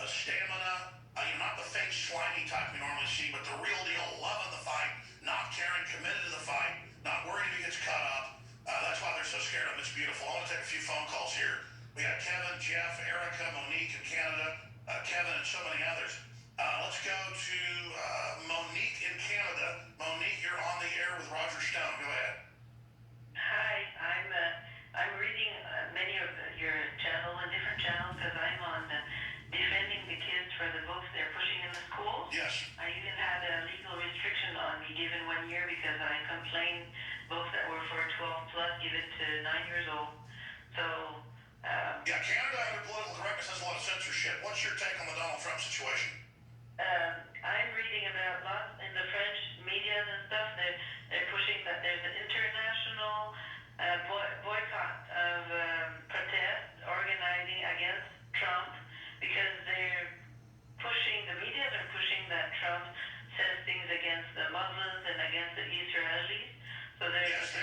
Speaker 5: stamina, not the fake slimy type we normally see, but the real deal, loving the fight, not caring, committed to the fight, not worried if he gets cut up. That's why they're so scared of him. It's beautiful. I want to take a few phone calls here. We got Kevin, Jeff, Erica, Monique in Canada, Kevin, and so many others. Let's go to Monique in Canada. Monique, you're on the air with Roger Stone. Go ahead.
Speaker 7: Hi, I'm reading many of your channels and different channels because I'm on defending the kids for the votes they're pushing in the schools.
Speaker 5: Yes.
Speaker 7: I even had a legal restriction on me given 1 year because I complained votes that were for 12 plus given to 9 years old. So.
Speaker 5: Yeah, Canada under political correctness has a lot of censorship. What's your take on the Donald Trump situation?
Speaker 7: I'm reading about lots in the French media and stuff. They're pushing that there's an international boycott of protest organizing against Trump because the media are pushing that Trump says things against the Muslims and against the Israelis. So
Speaker 5: yes,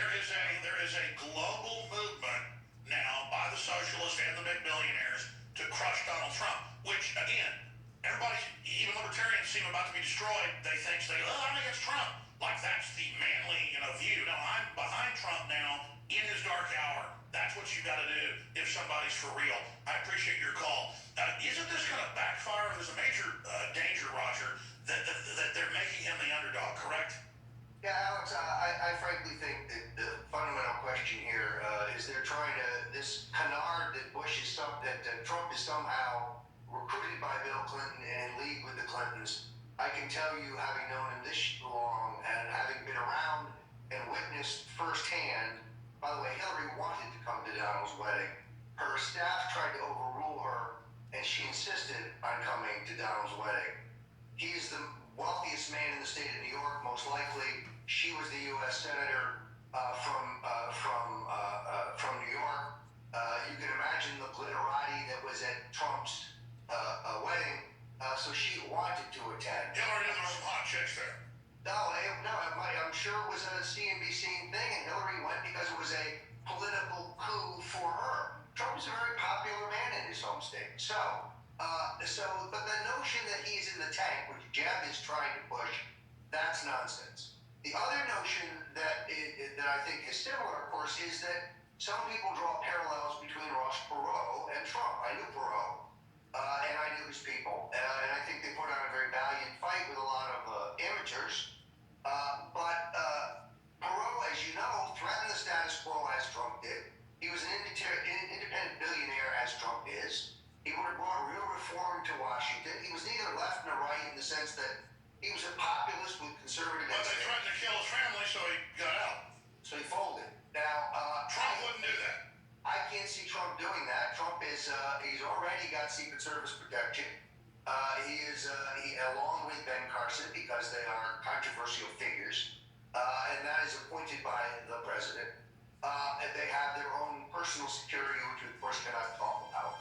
Speaker 5: there is a global movement now by the socialists and the big billionaires to crush Donald Trump, which again, everybody, even libertarians seem about to be destroyed. They think, I'm against Trump. Like that's the manly, view. No, I'm behind Trump now in his dark hour. That's what you got to do if somebody's for real. I appreciate your call. Isn't this going to backfire? There's a major danger, Roger, that they're making him the underdog, correct?
Speaker 6: Yeah, Alex, I frankly think that the fundamental question here is they're trying to, this canard that Trump is somehow recruited by Bill Clinton and in league with the Clintons. I can tell you, having known him this long and having been around and witnessed firsthand, by the way, Hillary wanted to come to Donald's wedding. Her staff tried to overrule her, and she insisted on coming to Donald's wedding. He's the wealthiest man in the state of New York, most likely. She was the U.S. Senator from New York. You can imagine the glitterati that was at Trump's wedding, so she wanted to attend.
Speaker 5: Hillary, there were some hot chicks there.
Speaker 6: I'm sure it was a CNBC thing, and Hillary went because it was a political coup for her. Trump is a very popular man in his home state. But the notion that he's in the tank, which Jeb is trying to push, that's nonsense. The other notion that I think is similar, of course, is that some people draw parallels between Ross Perot and Trump. I knew Perot, and I knew his people, and I think they put on a very valiant fight with a lot of amateurs. But Perot, as you know, threatened the status quo as Trump did. He was an independent billionaire as Trump is. He would have brought real reform to Washington. He was neither left nor right in the sense that he was a populist with conservative
Speaker 5: But they threatened to kill his family, so he got out.
Speaker 6: So he folded. Now,
Speaker 5: Trump wouldn't do that.
Speaker 6: I can't see Trump doing that. Trump is, he's already got Secret Service protection. He along with Ben Carson, because they are controversial figures, and that is appointed by the president. And they have their own personal security, which we of course cannot talk about.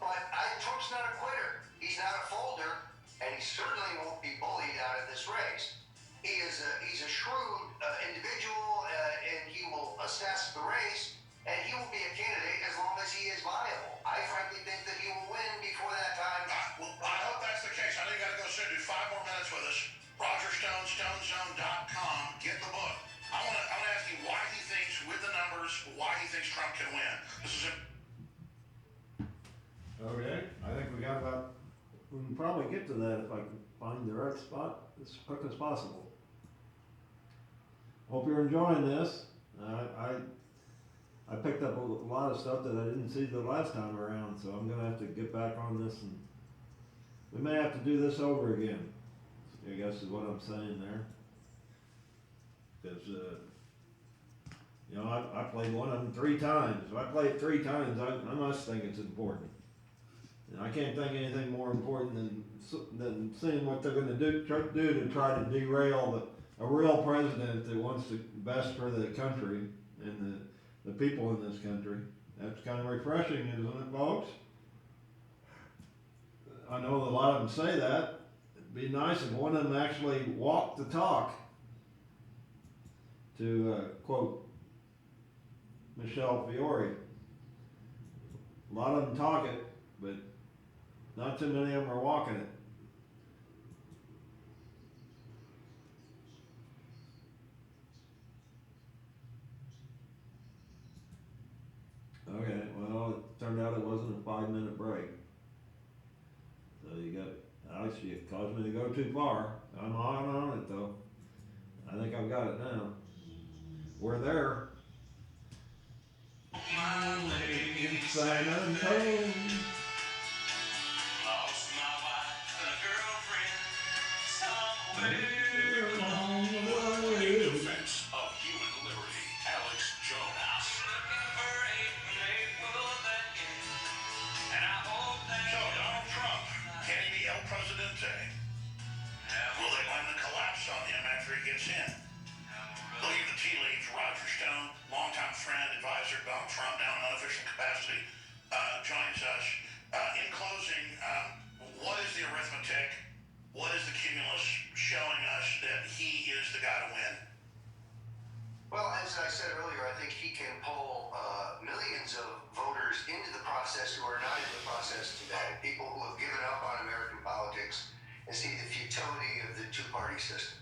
Speaker 6: But Trump's not a quitter. He's not a folder, and he certainly won't be bullied out of this race. He's a shrewd individual, and he will assess the race, and he will be a candidate as long as he is viable. I frankly think that he will win before that time.
Speaker 5: Well, I hope that's the case. I think you got to go soon. Do 5 more minutes with us. Roger Stone, StoneZone.com. Get the book. I want to ask you why he thinks, with the numbers, why he thinks Trump can win. This is
Speaker 1: Okay, I think we got about, we can probably get to that if I can find the right spot as quick as possible. Hope you're enjoying this. I picked up a lot of stuff that I didn't see the last time around, so I'm gonna have to get back on this, and we may have to do this over again, I guess is what I'm saying there. Cause, I played one of them 3 times. If I play it 3 times, I must think it's important. And I can't think of anything more important than seeing what they're gonna do to try to derail a real president that wants the best for the country and the people in this country. That's kind of refreshing, isn't it, folks? I know a lot of them say that. It'd be nice if one of them actually walked the talk, to quote Michelle Fiore. A lot of them talk it, but not too many of them are walking it. Okay, well, it turned out it wasn't a 5-minute break. So Alex, you caused me to go too far. I'm on it though. I think I've got it now. We're there. My lady in San Antonio.
Speaker 5: lost my wife and a girlfriend somewhere
Speaker 1: along the way.
Speaker 5: In defense of human liberty, Alex Jones. So, Donald Trump, can he be El Presidente? Will they blame the collapse on him after he gets in? Believe the tea leaves. Roger Stone, longtime friend, advisor, Donald Trump, now in unofficial capacity, joins us. In closing, what is the arithmetic? What is the cumulus showing us that he is the guy to win?
Speaker 6: Well, as I said earlier, I think he can pull millions of voters into the process who are not in the process today. People who have given up on American politics and see the futility of the 2-party system.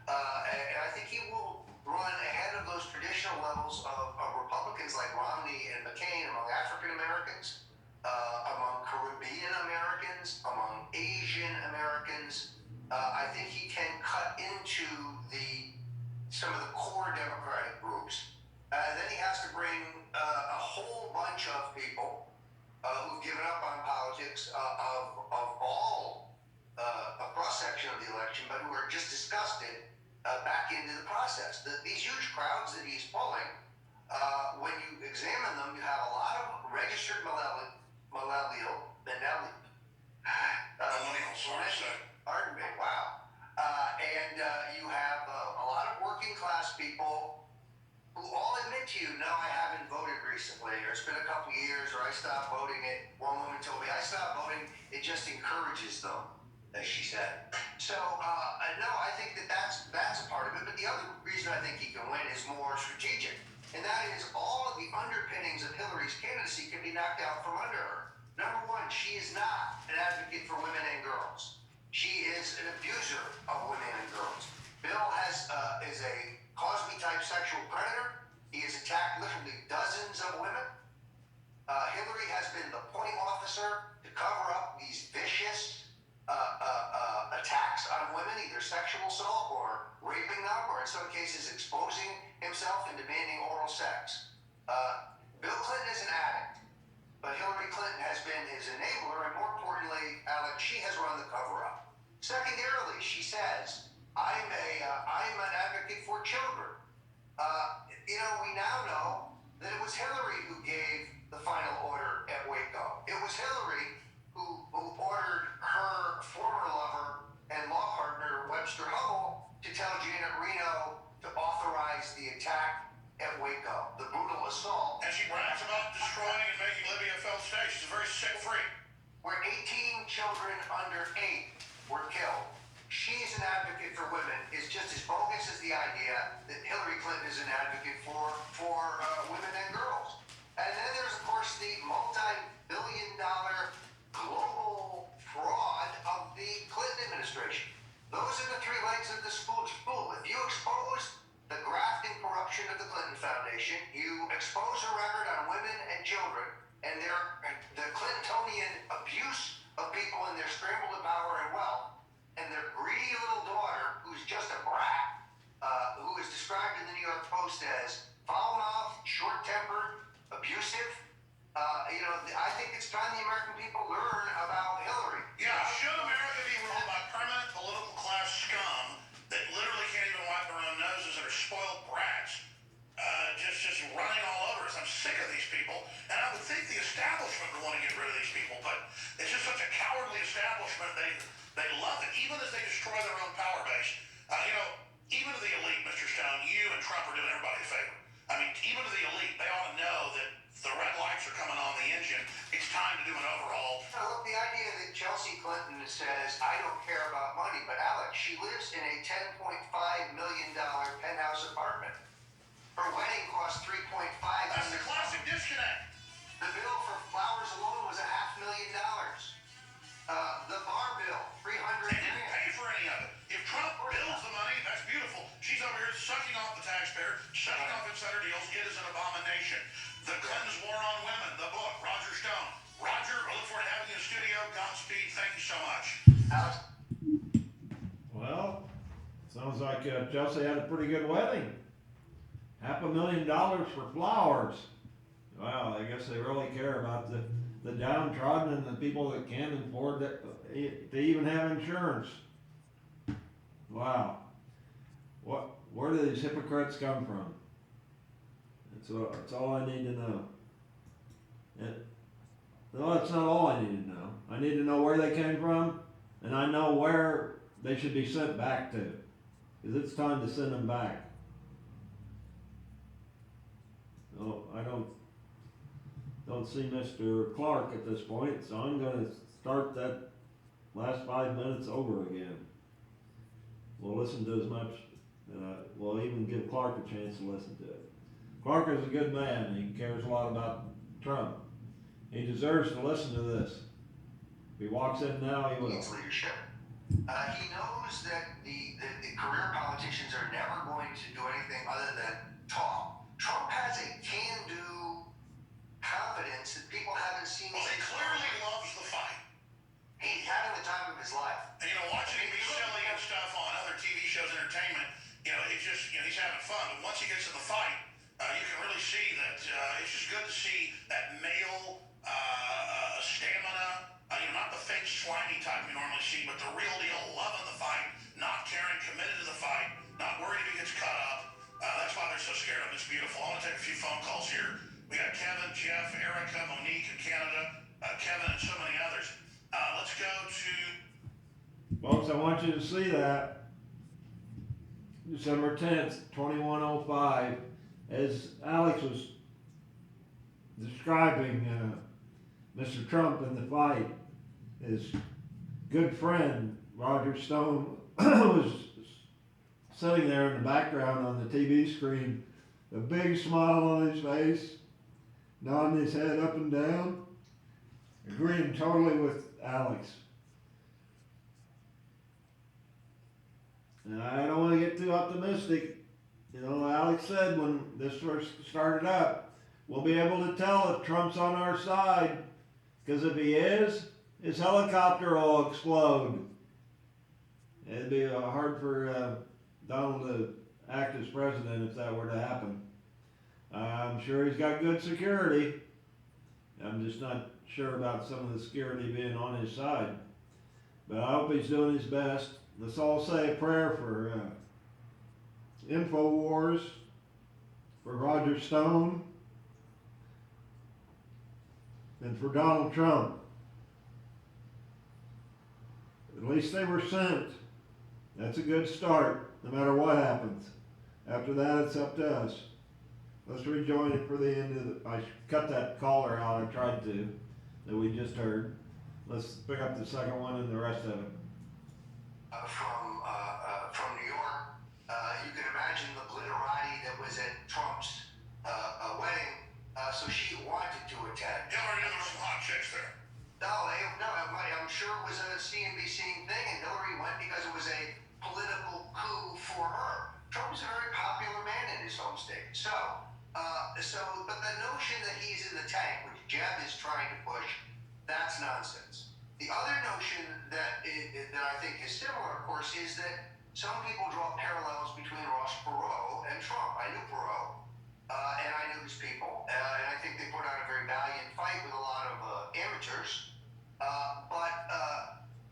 Speaker 6: And I think he will run ahead of those traditional levels of Republicans like Romney and McCain among African Americans, among Caribbean Americans, among Asian Americans. I think he can cut into some of the core Democratic groups. Then he has to bring a whole bunch of people who've given up on politics of all a cross-section of the election, but who are just disgusted back into the process. These huge crowds that he's pulling, when you examine them, you have a lot of registered millennials. Pardon me, wow. And you have a lot of working class people who all admit to you, no, I haven't voted recently, or it's been a couple years, or I stopped voting. One woman told me, I stopped voting, it just encourages them, as she said. So, no, I think that's a part of it, but the other reason I think he can win is more strategic, and that is all of the underpinnings of Hillary's candidacy can be knocked out from under her. Number one, she is not an advocate for women and girls. She is an abuser of women and girls. Bill is a Cosby-type sexual predator. He has attacked literally dozens of women. Hillary has been the point officer to cover up these vicious attacks on women, either sexual assault or raping them, or in some cases exposing himself and demanding oral sex. Bill Clinton is an addict, but Hillary Clinton has been his enabler, and more importantly, Alex, she has run the cover-up. Secondarily, she says, I'm an advocate for children. We now know that it was Hillary who gave the final order at Waco. It was Hillary who ordered
Speaker 5: brags about destroying and making Libya a failed state. She's a very sick freak.
Speaker 6: Where 18 children under 8 were killed. She's an advocate for women is just as bogus as the idea that Hillary Clinton is an advocate for women and girls. And then there's, of course, the multi-billion-dollar global fraud of the Clinton administration. Those are the 3 legs of the stool. If you expose the graft and corruption of the Clinton Foundation, you expose a record on women and children, and the Clintonian abuse of people in their scramble to power and wealth, and their greedy little daughter, who's just a brat, who is described in the New York Post as foul-mouthed, short-tempered, abusive. I think it's time the American people learn about Hillary.
Speaker 5: Yeah, should America be ruled by permanent political class scum that literally can't even wipe their own noses and are spoiled brats, just running all over us? I'm sick of these people, and I would think the establishment would want to get rid of these people, but it's just such a cowardly establishment. They love it, even as they destroy their own power base. Even to the elite, Mr. Stone, you and Trump are doing everybody a favor. I mean, even to the elite, they ought to know that the red lights are coming on the engine. It's time to do an overhaul.
Speaker 6: Look, the idea that Chelsea Clinton says, I don't care about money, but Alex, she lives in a $10.5 million penthouse apartment. Her wedding cost $3.5 million.
Speaker 5: That's the classic disconnect.
Speaker 6: The bill for flowers alone was $500,000. The bar bill, $300,000.
Speaker 5: They didn't pay for any of it. If Trump builds the money, that's beautiful. She's over here sucking off the taxpayer, sucking off insider deals. It is an abomination. The Clintons' War on Women, the book, Roger Stone. Roger, I look forward to having you in the studio. Godspeed. Thank you so much.
Speaker 6: Alex?
Speaker 1: Well, sounds like Chelsea had a pretty good wedding. $500,000 for flowers. Wow, I guess they really care about the downtrodden and the people that can't afford to even have insurance. Wow. Where do these hypocrites come from? That's all I need to know. No, that's not all I need to know. I need to know where they came from, and I know where they should be sent back to. Because it's time to send them back. No, I don't see Mr. Clark at this point, so I'm going to start that last 5 minutes over again. We'll listen to as much, we'll even give Clark a chance to listen to it. Clark is a good man. He cares a lot about Trump. He deserves to listen to this. If he walks in now, he will.
Speaker 6: Needs leadership. He knows that the career politicians are never going to do anything other than talk. Trump has a can-do confidence that people haven't seen.
Speaker 5: Well, he clearly loves the fight.
Speaker 6: He's having the time of his life.
Speaker 5: And, watching him be silly and stuff on other TV shows, entertainment, it's just, he's having fun. But once he gets in the fight, you can really see that it's just good to see that male stamina, not the fake slimy type we normally see, but the real deal, loving the fight, not caring, committed to the fight, not worried if he gets cut up. That's why they're so scared of him. It's beautiful. I want to take a few phone calls here. We got Kevin, Jeff, Erica, Monique in Canada, Kevin, and so many others. Let's go to...
Speaker 1: Folks, I want you to see that. December 10th, 2105, as Alex was describing Mr. Trump in the fight, his good friend Roger Stone was sitting there in the background on the TV screen, a big smile on his face, nodding his head up and down, agreeing totally with Alex. And I don't want to get too optimistic. Alex said when this first started up, we'll be able to tell if Trump's on our side, because if he is, his helicopter will explode. It'd be hard for Donald to act as president if that were to happen. I'm sure he's got good security. I'm just not sure about some of the security being on his side. But I hope he's doing his best. Let's all say a prayer for InfoWars, for Roger Stone, and for Donald Trump. At least they were sent. That's a good start, no matter what happens. After that, it's up to us. let's rejoin it for the end of the, I cut that caller out, I tried to, that we just heard. Let's pick up the second one and the rest of it.
Speaker 6: From New York. You can imagine the glitterati that was at Trump's wedding. So she wanted to attend.
Speaker 5: Hillary knew there were some hot chicks there.
Speaker 6: I'm sure it was a CNBC thing, and Hillary went because it was a political coup for her. Trump is a very popular man in his home state. But the notion that he's in the tank, which Jeb is trying to push, that's nonsense. The other notion that I think is similar, of course, is that some people draw parallels between Ross Perot and Trump. I knew Perot, and I knew his people, and I think they put on a very valiant fight with a lot of amateurs. But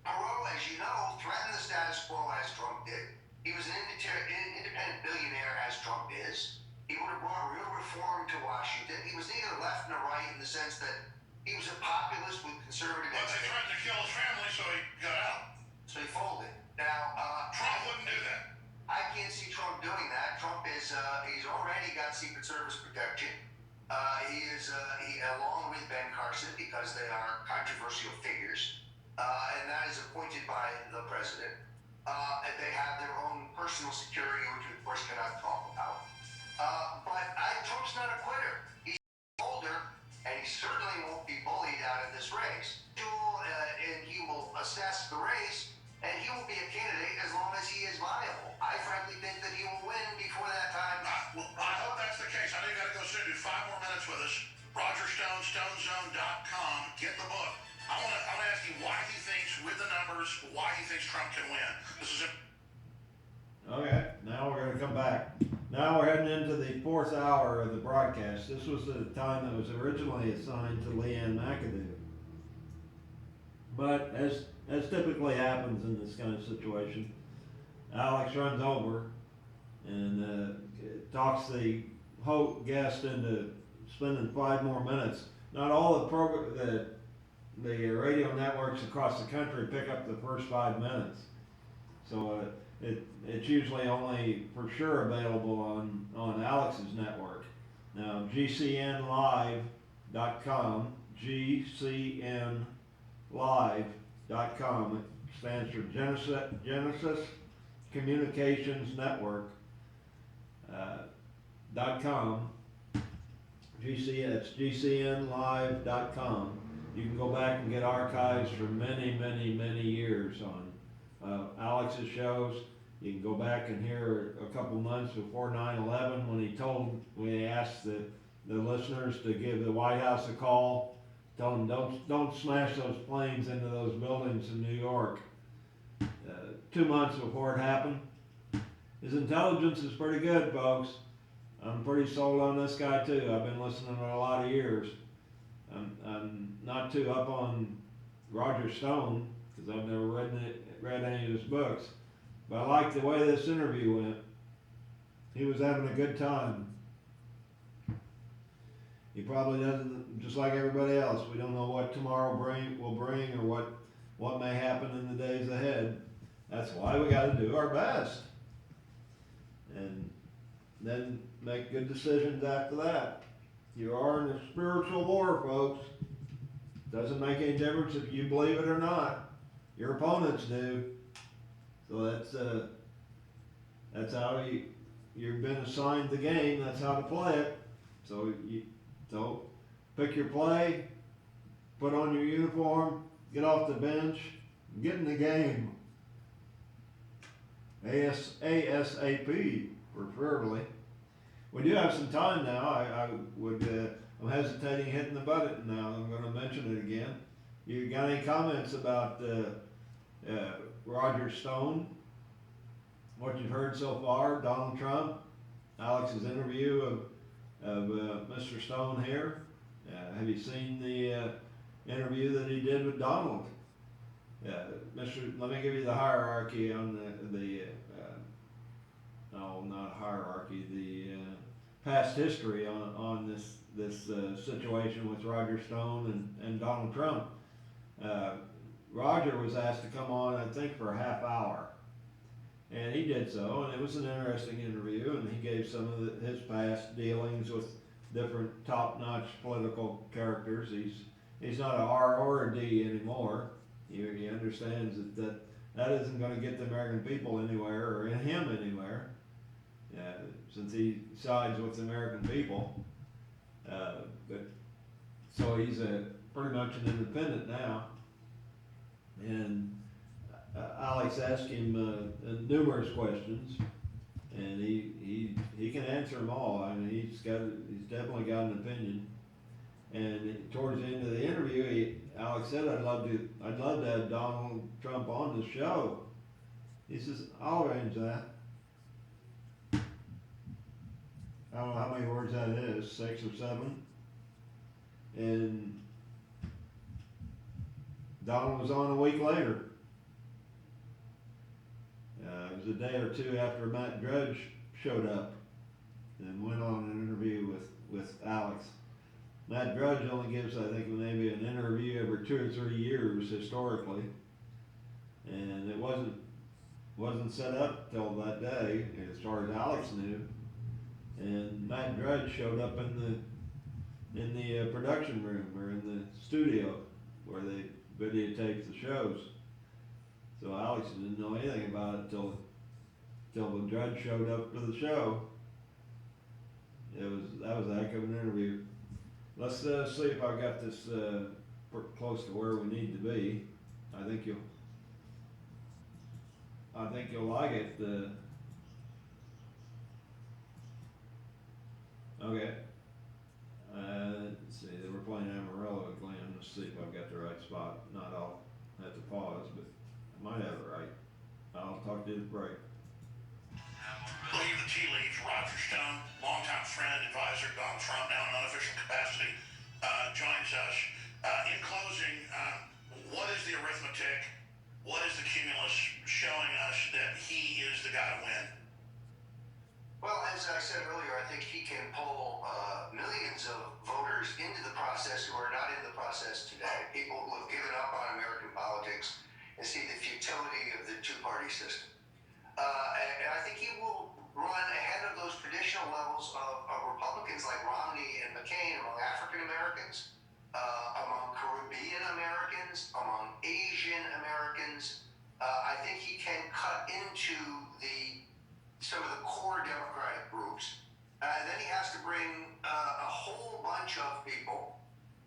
Speaker 6: Perot, as you know, threatened the status quo as Trump did. He was an independent billionaire as Trump is. He would have brought real reform to Washington. He was neither left nor right in the sense that he was a populist with conservative
Speaker 5: But they threatened to kill his family, so he got out.
Speaker 6: So he folded. Now,
Speaker 5: Trump wouldn't do that.
Speaker 6: I can't see Trump doing that. Trump is, he's already got Secret Service protection. He along with Ben Carson, because they are controversial figures, and that is appointed by the president. And they have their own personal security, which we of course cannot talk about. Trump's not a quitter. He's older, and he certainly won't be bullied out of this race. And he will assess the race, and he will be a candidate as long as he is viable. I frankly think that he will win before that time.
Speaker 5: I hope that's the case. I know you got to go soon. Do 5 more minutes with us. Roger Stone, StoneZone.com. Get the book. I want to ask you why he thinks, with the numbers, why he thinks Trump can win. This is it.
Speaker 1: Okay, now we're gonna come back. Now we're heading into the 4th hour of the broadcast. This was the time that was originally assigned to Leanne McAdoo. But as typically happens in this kind of situation, Alex runs over and talks the guest into spending 5 more minutes. Not all the radio networks across the country pick up the first 5 minutes. So it's usually only for sure available on Alex's network. Now GCNlive.com, GCNlive.com, it stands for Genesis Communications Network .com. That's GCNlive.com. You can go back and get archives for many, many, many years on Alex's shows. You can go back and hear a couple months before 9/11 when he asked the listeners to give the White House a call, tell them don't smash those planes into those buildings in New York. 2 months before it happened. His intelligence is pretty good, folks. I'm pretty sold on this guy too. I've been listening for a lot of years. I'm not too up on Roger Stone because I've never read any of his books, but I like the way this interview went. He was having a good time. He probably doesn't, just like everybody else. We don't know what tomorrow will bring or what may happen in the days ahead. That's why we got to do our best, and then make good decisions after that. You are in a spiritual war, folks. Doesn't make any difference if you believe it or not. Your opponents do. So that's how you've been assigned the game. That's how to play it. So pick your play, put on your uniform, get off the bench, get in the game. ASAP, preferably. We do have some time now. I'm hesitating hitting the button now. I'm going to mention it again. You got any comments about Roger Stone? What you've heard so far? Donald Trump, Alex's interview of Mr. Stone here. Have you seen the interview that he did with Donald? Let me give you the hierarchy on not hierarchy, the past history on this situation with Roger Stone and Donald Trump. Roger was asked to come on, I think, for a half hour. And he did so, and it was an interesting interview, and he gave some of his past dealings with different top-notch political characters. He's not a R or a D anymore. He understands that isn't going to get the American people anywhere or in him anywhere. Since he sides with the American people, but so he's pretty much an independent now. And Alex asked him numerous numerous questions, and he can answer them all. I mean, he's definitely got an opinion. And towards the end of the interview, Alex said, "I'd love to have Donald Trump on the show." He says, "I'll arrange that." I don't know how many words that is, 6 or 7. And Donald was on a week later. It was a day or two after Matt Drudge showed up and went on an interview with Alex. Matt Drudge only gives, I think, maybe an interview every 2 or 3 years historically, and it wasn't set up till that day, as far as Alex knew. And Matt Drudge showed up in the production room or in the studio where they videotaped the shows. So Alex didn't know anything about it till the Drudge showed up to the show. That was a heck of an interview. Let's see if I got this close to where we need to be. I think you'll like it. Okay. Let's see. They were playing Amarillo at Glenn. Let's see if I've got the right spot. Not I'll have to pause, but I might have it right. I'll talk to you at the break.
Speaker 5: Believe the tea leaves. Roger Stone, longtime friend, advisor, Donald Trump, now in an unofficial capacity, joins us. In closing, what is the arithmetic? What is the cumulus showing us that he is the guy to win?
Speaker 6: Well, as I said earlier, I think he can pull millions of voters into the process who are not in the process today. People who have given up on American politics and see the futility of the two-party system. And I think he will run ahead of those traditional levels of Republicans like Romney and McCain among African Americans, among Caribbean Americans, among Asian Americans. I think he can cut into some of the core Democratic groups. Then he has to bring a whole bunch of people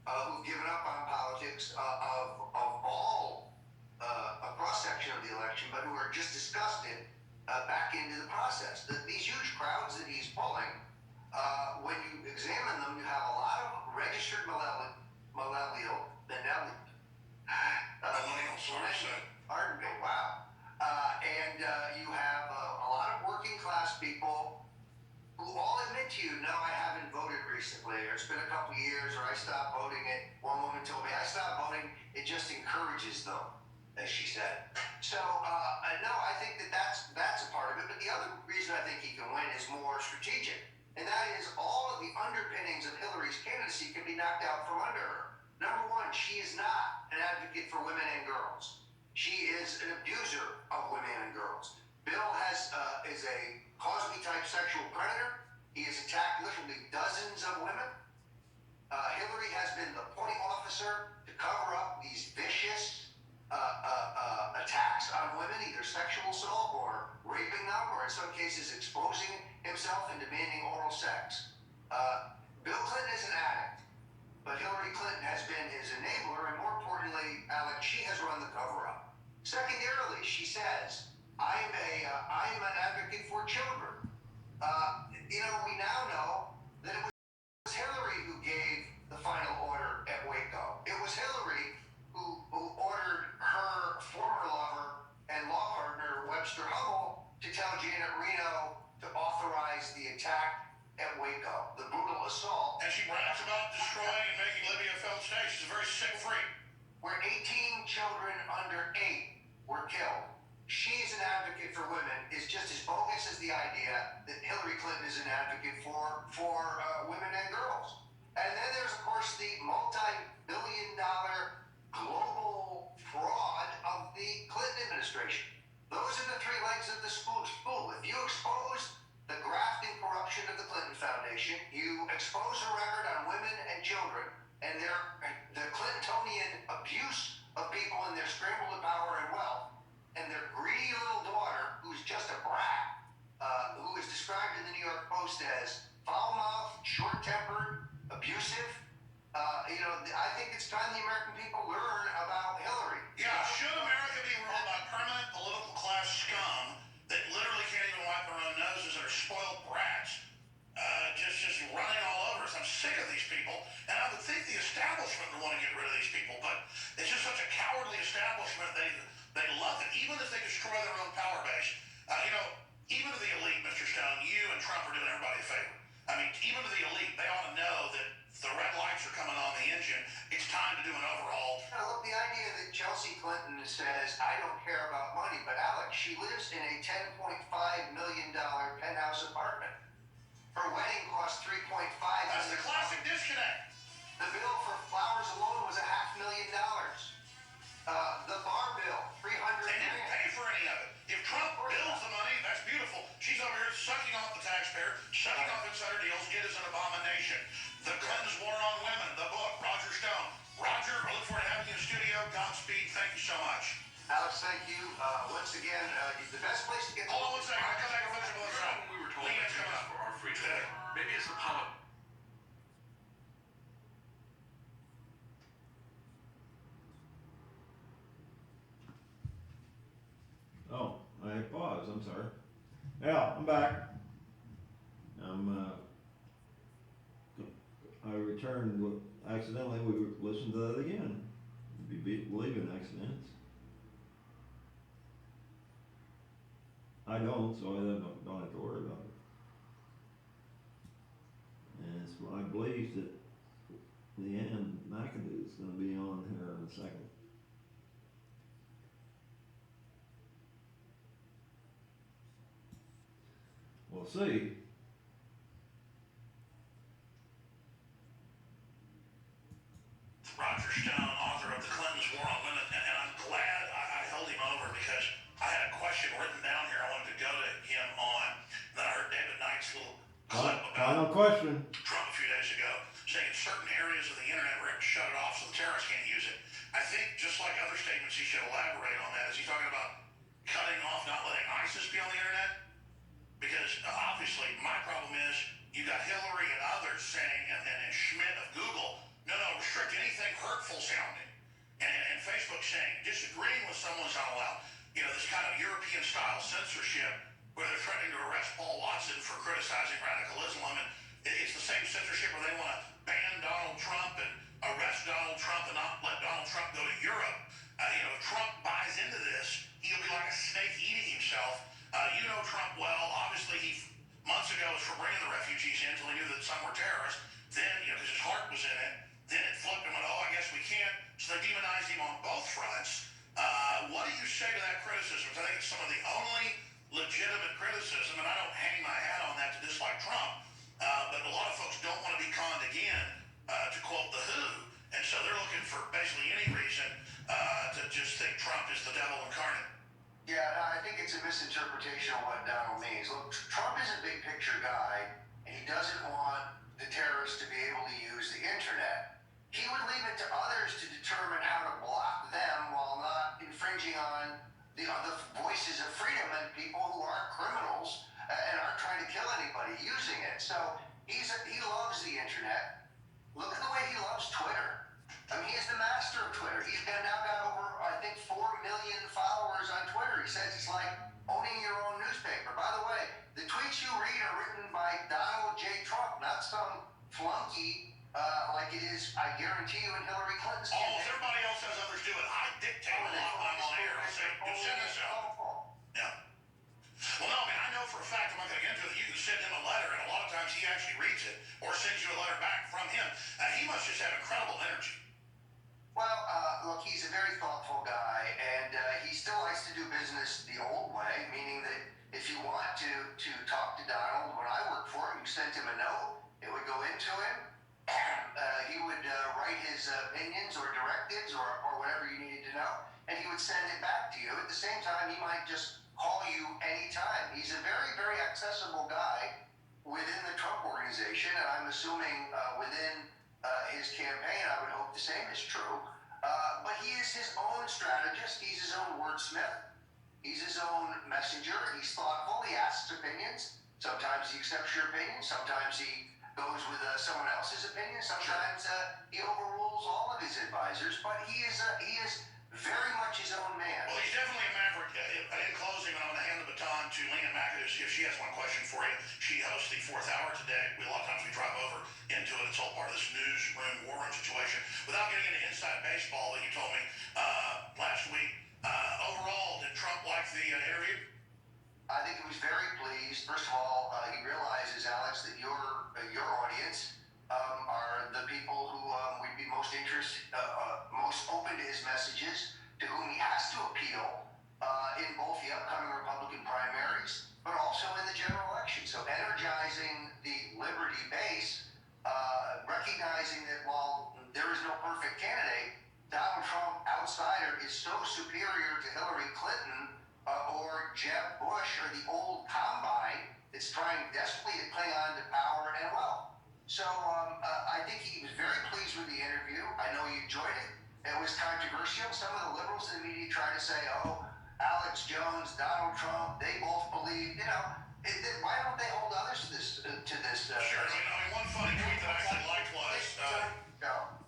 Speaker 6: who've given up on politics of all a cross-section of the election, but who are just disgusted back into the process. These huge crowds that he's pulling, when you examine them, you have a lot of registered millennials. Pardon me, wow. And you have a lot of working class people who all admit to you, no, I haven't voted recently, or it's been a couple years, or I stopped voting it. One woman told me, I stopped voting, it just encourages them, as she said. So, no, I think that's a part of it, but the other reason I think he can win is more strategic, and that is all of the underpinnings of Hillary's candidacy can be knocked out from under her. Number one, she is not an advocate for women and girls. She is an abuser of women and girls. Bill is a Cosby-type sexual predator. He has attacked literally dozens of women. Hillary has been the point officer to cover up these vicious attacks on women, either sexual assault or raping them, or in some cases exposing himself and demanding oral sex. Bill Clinton is an addict, but Hillary Clinton has been his enabler, and more importantly, Alex, she has run the cover-up. Secondarily, she says, I'm an advocate for children. We now know that it was Hillary who gave the final order at Waco. It was Hillary who ordered her former lover and law partner, Webster Hubbell, to tell Janet Reno to authorize the attack at Waco, the brutal assault.
Speaker 5: And she brags about destroying and making Libya a failed state. She's a very sick freak.
Speaker 6: Where 18 children under 8 were killed. She's an advocate for women is just as bogus as the idea that Hillary Clinton is an advocate for women and girls. And then there's, of course, the multi-billion-dollar global fraud of the Clinton administration. Those are the 3 legs of the stool. I think it's time the American people learn about Hillary.
Speaker 5: Yeah, should America be ruled by permanent political class scum that literally can't even wipe their own noses and are spoiled brats, just running all over us? I'm sick of these people, and I would think the establishment would want to get rid of these people, but it's just such a cowardly establishment. They love it, even if they destroy their own power base. Even to the elite, Mr. Stone, you and Trump are doing everybody a favor. I mean, even to the elite, they ought to know that the red lights are coming on the engine. It's time to do an overhaul.
Speaker 6: Look, the idea that Chelsea Clinton says, I don't care about money, but Alex, she lives in a $10.5 million penthouse apartment. Her wedding cost $3.5 million.
Speaker 5: That's the classic disconnect.
Speaker 6: The bill for flowers alone was $500,000. The bar bill, $300,000.
Speaker 5: They didn't pay for any of it. If Trump builds the money, that's beautiful. She's over here sucking off the taxpayer, sucking off insider deals. It is an abomination. The Clintons' War on Women, the book, Roger Stone. Roger, I look forward to having you in the studio. Godspeed. Thank you so much.
Speaker 6: Alex, thank you. Once again, the best place to get...
Speaker 5: Hold on one second. I'll come back and finish up on the show.
Speaker 4: We were told
Speaker 5: Leanne's
Speaker 4: that
Speaker 5: coming up.
Speaker 4: for our freedom. Maybe it's the politics.
Speaker 1: Oh, I paused, I'm sorry. Yeah, I'm back. I returned accidentally, we listened to that again. Believe in accidents. I don't, so I don't have to worry about it. And it's my belief that Leanne McAdoo is gonna be on here in a second. We'll see.
Speaker 5: Roger Stone, author of The Clintons' War on Women, and I'm glad I held him over because I had a question written down here I wanted to go to him on. Then I heard David Knight's little clip
Speaker 1: Final
Speaker 5: about
Speaker 1: question.
Speaker 5: Trump a few days ago, saying in certain areas of the internet we're going to shut it off so the terrorists can't use it. I think, just like other statements, he should elaborate on that. Is he talking about cutting off, not letting ISIS be on the internet? Because obviously my problem is you got Hillary and others saying, and Schmidt of Google, no, restrict anything hurtful sounding. And Facebook saying disagreeing with someone's not allowed. This kind of European style censorship where they're threatening to arrest Paul Watson for criticizing radical Islam. And it's the same censorship where they want to ban Donald Trump and arrest Donald Trump and not let Donald Trump go to Europe. If Trump buys into this, he'll be like a snake eating himself. You know Trump well. Obviously, he months ago was for bringing the refugees in until he knew that some were terrorists. Then, because his heart was in it, then it flipped and went, oh, I guess we can't. So they demonized him on both fronts. What do you say to that criticism? Because I think it's some of the only legitimate criticism, and I don't hang my hat on that to dislike Trump, but a lot of folks don't want to be conned again, to quote The Who, and so they're looking for basically any reason to just think Trump is the devil incarnate.
Speaker 6: Yeah, no, I think it's a misinterpretation of what Donald means. Look, Trump is a big picture guy, and he doesn't want the terrorists to be able to use the internet. He would leave it to others to determine how to block them while not infringing on the voices of freedom and people who aren't criminals and aren't trying to kill anybody using it. So he loves the internet. Look at the way he loves Twitter. I mean, he's the master of Twitter. He's now got over, I think, 4 million followers on Twitter. He says it's like owning your own newspaper. By the way, the tweets you read are written by Donald J. Trump, not some flunky like it is, I guarantee you, in Hillary Clinton's campaign.
Speaker 5: Almost everybody else has others do it. I dictate a lot when I'm on air. I'll say, you'll send this out. Yeah. Well, no, I know for a fact, I'm not going to get into it, that you can send him a letter, and a lot of times he actually reads it or sends you a letter back from him. He must just have incredible energy.
Speaker 6: Well, look, he's a very thoughtful guy, and he still likes to do business the old way, meaning that if you want to talk to Donald, when I worked for him, you sent him a note, it would go into him, he would write his opinions or directives or whatever you needed to know, and he would send it back to you. At the same time, he might just call you anytime. He's a very, very accessible guy within the Trump organization, and I'm assuming within his campaign, I would hope the same is true. But he is his own strategist. He's his own wordsmith. He's his own messenger. He's thoughtful. He asks opinions. Sometimes he accepts your opinion. Sometimes he goes with someone else's opinion. Sometimes he overrules
Speaker 5: situation. Without getting into inside baseball that you told me last week, overall, did Trump like the interview?
Speaker 6: I think he was very pleased. First of all, he realizes, Alex, that your audience are the people who would be most most open to his messages, to whom he has to appeal in both the upcoming Republican primaries, but also in the general election. So energizing the Liberty base, recognizing that while there is no perfect candidate, Donald Trump, outsider, is so superior to Hillary Clinton or Jeb Bush or the old combine that's trying desperately to cling on to power and wealth. So I think he was very pleased with the interview. I know he enjoyed it. It was controversial. Some of the liberals in the media tried to say, oh, Alex Jones, Donald Trump, they both believe, why don't they hold others to this?
Speaker 5: Sure. One funny tweet that I actually liked was...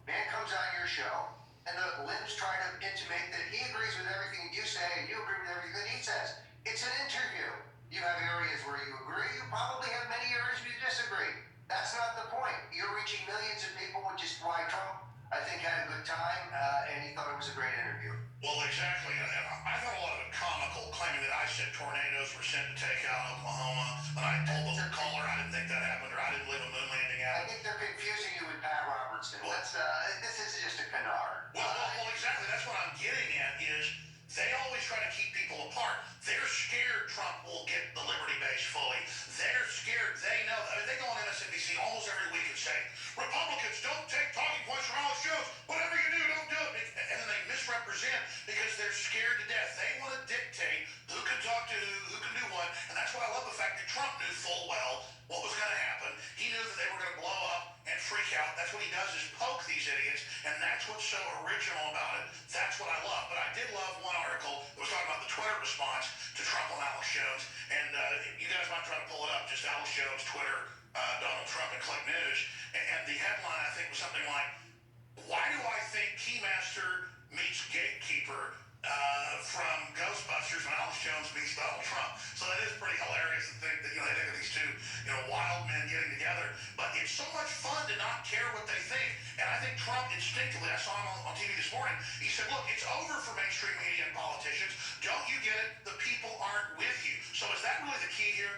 Speaker 6: Man comes on your show, and the libs try to intimate that he agrees with everything you say, and you agree with everything that he says. It's an interview. You have areas where you agree. You probably have many areas where you disagree. That's not the point. You're reaching millions of people, which is why Trump, I think, had a good time, and he thought it was a great interview.
Speaker 5: Well, exactly. And I thought a lot of it comical, claiming that I said tornadoes were sent to take out Oklahoma, and I told the caller I didn't think that happened, or I didn't leave a moon landing
Speaker 6: I
Speaker 5: out.
Speaker 6: think they're confusing you with Pat Robertson.
Speaker 5: Well,
Speaker 6: This is just a canard.
Speaker 5: Well, exactly. That's what I'm getting at is they always try to keep people apart. They're scared Trump will get the Liberty base fully. They're scared. They know. They go on MSNBC almost every week and say, Republicans don't take talking points from Alex Jones. Whatever you do, don't do it. And then they misrepresent because they're scared to death. They want to dictate who can talk to who can do what. And that's why I love the fact that Trump knew full well what was going to happen. He knew that they were going to blow up and freak out. That's what he does, is poke these idiots, and that's what's so original about it. That's what I love. But I did love one article that was talking about the Twitter response to Trump on Alex Jones, and you guys might try to pull it up, just Alex Jones, Twitter, Donald Trump, and click news, and the headline, I think, was something like, why do I think Keymaster meets Gatekeeper from Ghostbusters when Alex Jones meets Donald Trump? So that is pretty hilarious to think that, they think of these two, wild men getting together. But it's so much fun to not care what they think. And I think Trump instinctively, I saw him on TV this morning, he said, look, it's over for mainstream media and politicians. Don't you get it? The people aren't with you. So is that really the key here?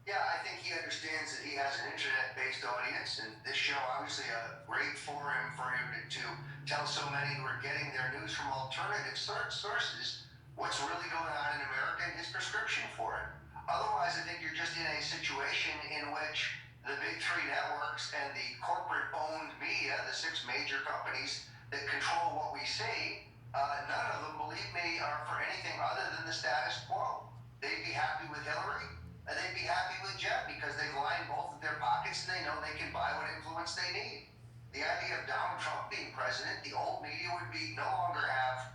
Speaker 6: Yeah, I think he understands that he has an internet-based audience, and this show obviously a great forum for him to tell so many who are getting their news from alternative sources what's really going on in America and his prescription for it. Otherwise, I think you're just in a situation in which the big three networks and the corporate-owned media, the six major companies that control what we see, none of them, believe me, are for anything other than the status quo. They'd be happy with Hillary, and they'd be happy with Jeb because they've lined both of their pockets and they know they can buy what influence they need. The idea of Donald Trump being president, the old media would be no longer have,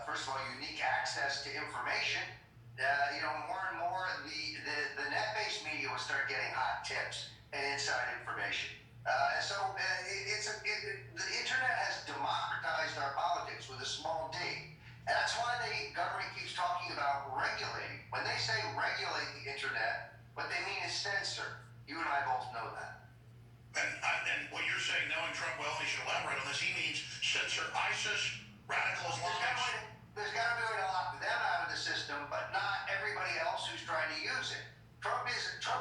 Speaker 6: first of all, unique access to information. More and more, the net-based media will start getting hot tips and inside information. The internet has democratized our politics with a small d. And that's why the government keeps talking about regulating. When they say regulate the internet, what they mean is censor. You and I both know that.
Speaker 5: And what you're saying, knowing Trump well, he should elaborate on this, he means censor ISIS, radical Islamics.
Speaker 6: There's got to be a way to lock them out of the system, but not everybody else who's trying to use it. Trump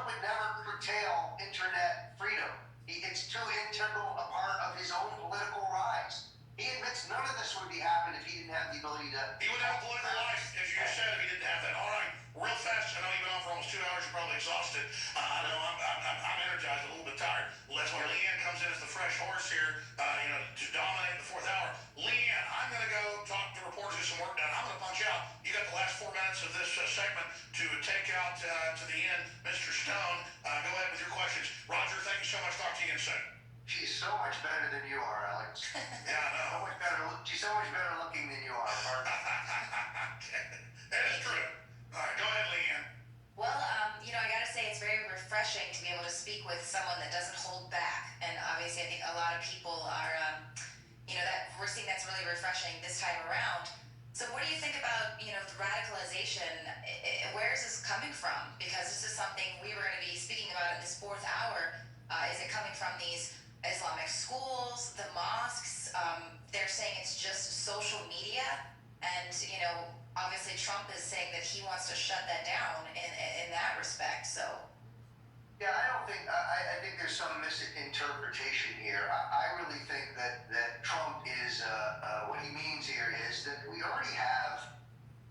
Speaker 6: would never curtail internet freedom. It's too integral a part of his own political rise. He admits none of this would be happening if he didn't have the ability to...
Speaker 5: He would have a political life, as you said, if he didn't have that. All right, real fast. I know you've been on for almost 2 hours. You're probably exhausted. I know I'm energized, a little bit tired. That's why Leanne comes in as the fresh horse here, to dominate the fourth hour. Leanne, I'm going to go talk to reporters, do some work done. I'm going to punch out. You got the last 4 minutes of this segment to take out to the end. Mr. Stone, go ahead with your questions. Roger, thank you so much. Talk to you again soon.
Speaker 6: She's so much better than you are, Alex.
Speaker 5: Yeah, I know.
Speaker 6: She's so much better looking than you are, Mark.
Speaker 5: That is true. All right, go ahead, Leanne.
Speaker 8: Well, I gotta say it's very refreshing to be able to speak with someone that doesn't hold back. And obviously I think a lot of people are, that we're seeing that's really refreshing this time around. So what do you think about, the radicalization? Where is this coming from? Because this is something we were going to be speaking about in this fourth hour. Is it coming from these Islamic schools, the mosques. They're saying it's just social media, and obviously Trump is saying that he wants to shut that down in that respect. So
Speaker 6: Yeah, I don't think, I think there's some misinterpretation here. I really think that Trump is, what he means here is that we already have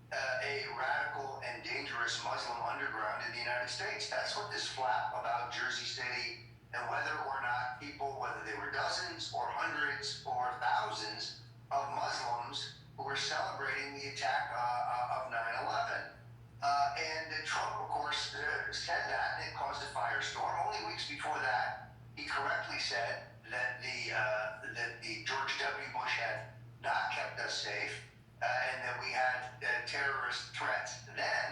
Speaker 6: a radical and dangerous Muslim underground in the United States. That's what this flap about Jersey City and whether or not people, whether they were dozens or hundreds or thousands of Muslims who were celebrating the attack of 9/11. And Trump, of course, said that, and it caused a firestorm. Only weeks before that, he correctly said that the George W. Bush had not kept us safe, and that we had terrorist threats then.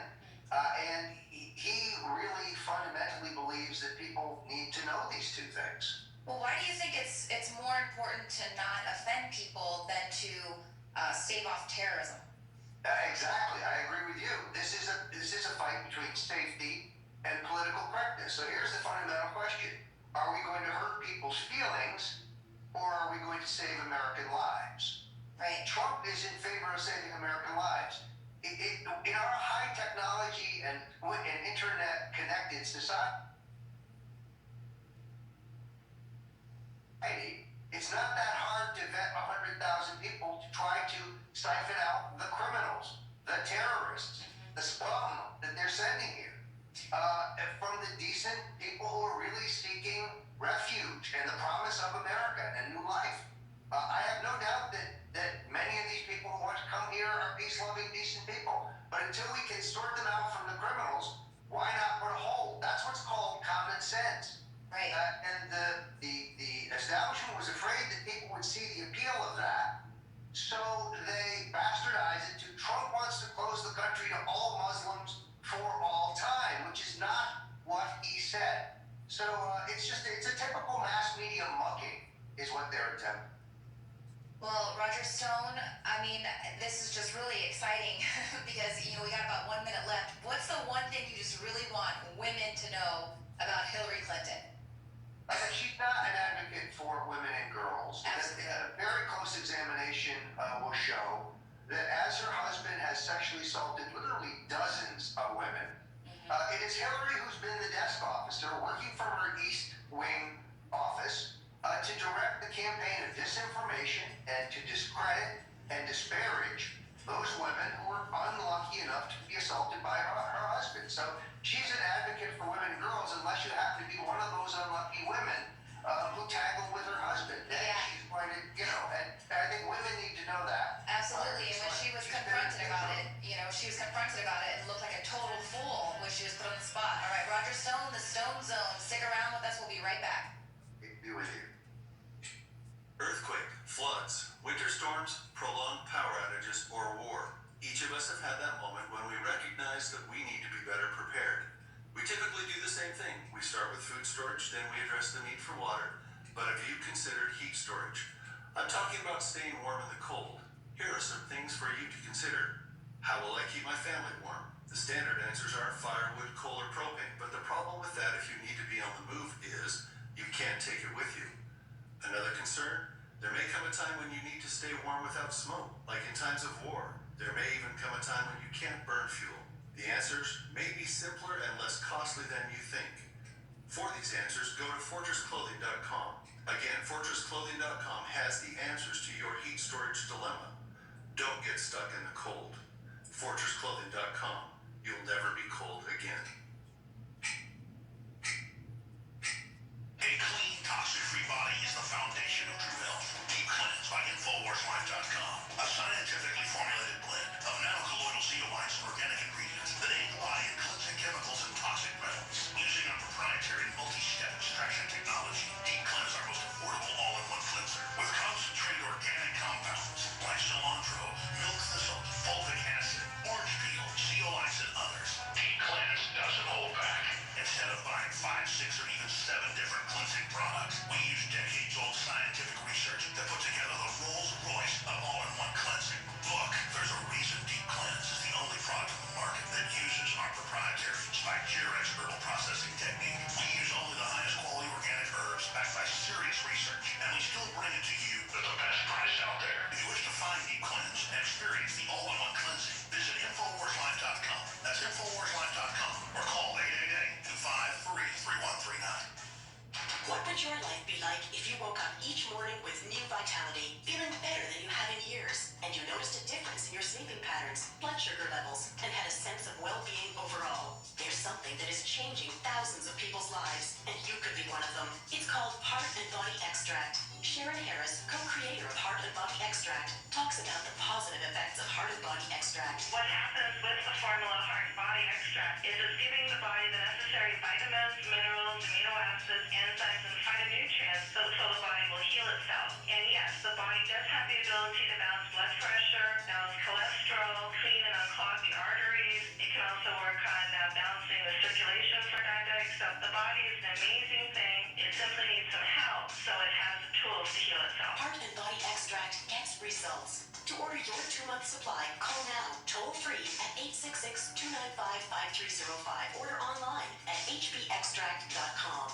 Speaker 6: And he really fundamentally believes that people need to know these two things.
Speaker 8: well, why do you think it's more important to not offend people than to stave off terrorism?
Speaker 6: Exactly, I agree with you. This is a fight between safety and political correctness. So here's the fundamental question: are we going to hurt people's feelings, or are we going to save American lives?
Speaker 8: Right.
Speaker 6: Trump is in favor of saving American lives. In our high technology and internet connected society, it's not that hard to vet 100,000 people to try to siphon out the criminals, the terrorists, the scum that they're sending here. From the decent people who are really seeking refuge and the promise of America and new life. I have no doubt that many of these people who want to come here are peace-loving, decent people. But until we can sort them out from the criminals, why not put a hold? That's what's called common sense.
Speaker 8: Right.
Speaker 6: And the establishment was afraid that people would see the appeal of that, so they bastardized it to Trump wants to close the country to all Muslims for all time, which is not what he said. So it's a typical mass media mucking is what they're attempting.
Speaker 8: Well, Roger Stone, I mean, this is just really exciting because, we got about 1 minute left. What's the one thing you just really want women to know about Hillary Clinton?
Speaker 6: She's not an advocate for women and girls.
Speaker 8: Absolutely.
Speaker 6: A very close examination will show that as her husband has sexually assaulted literally dozens of women, it is Hillary who's been the desk officer working from her East Wing office to direct the campaign of disinformation and to discredit and disparage those women who were unlucky enough to be assaulted by her husband. So she's an advocate for women and girls unless you happen to be one of those unlucky women who tangled with her husband. And
Speaker 8: Yeah.
Speaker 6: she's going to, and I think women need to know that.
Speaker 8: Absolutely, and when she was confronted about it, and looked like a total fool when she was put on the spot. All right, Roger Stone, the Stone Zone. Stick around with us. We'll be right back.
Speaker 6: Be with you.
Speaker 5: Earthquake, floods, winter storms, prolonged power outages, or war. Each of us have had that moment when we recognize that we need to be better prepared. We typically do the same thing. We start with food storage, then we address the need for water. But have you considered heat storage? I'm talking about staying warm in the cold. Here are some things for you to consider. How will I keep my family warm? The standard answers are firewood, coal, or propane. But the problem with that if you need to be on the move is you can't take it with you. Another concern? There may come a time when you need to stay warm without smoke, like in times of war. There may even come a time when you can't burn fuel. The answers may be simpler and less costly than you think. For these answers, go to fortressclothing.com. Again, fortressclothing.com has the answers to your heat storage dilemma. Don't get stuck in the cold. fortressclothing.com. You'll never be cold again.
Speaker 4: A clean, toxic-free body is the foundation of true health. Deep Cleanse by InfoWarsLife.com. A scientifically formulated blend of nanocolloidal zeolites and organic ingredients that aid the body in cleansing chemicals and toxic metals. Using our proprietary multi-step extraction technology, Deep Cleanse is our most affordable all-in-one cleanser with concentrated organic compounds like cilantro, milk thistle, fulvic acid, orange peel, zeolites, and others. Deep Cleanse doesn't
Speaker 9: vitality, feeling better than you have in years, and you noticed a difference in your sleeping patterns, blood sugar levels, and had a sense of well-being overall. There's something that is changing thousands of people's lives, and you could be one of them. It's called Heart and Body Extract. Sharon Harris, co-creator of Heart and Body Extract, talks about the positive effects of Heart and Body Extract.
Speaker 7: What happens with the formula Heart and Body Extract is it's giving the body the necessary vitamins, minerals, amino acids, enzymes, and phytonutrients so the body will heal itself. And yes, the body does have the ability to balance blood pressure, balance cholesterol, clean and unclog the arteries. It can also work on balancing the circulation for diabetics. So the body is an amazing thing. It simply needs some help so it has the tools to heal itself.
Speaker 9: Heart and Body Extract gets results. To order your 2-month supply, call now, toll-free at 866-295-5305. Order online at hbextract.com.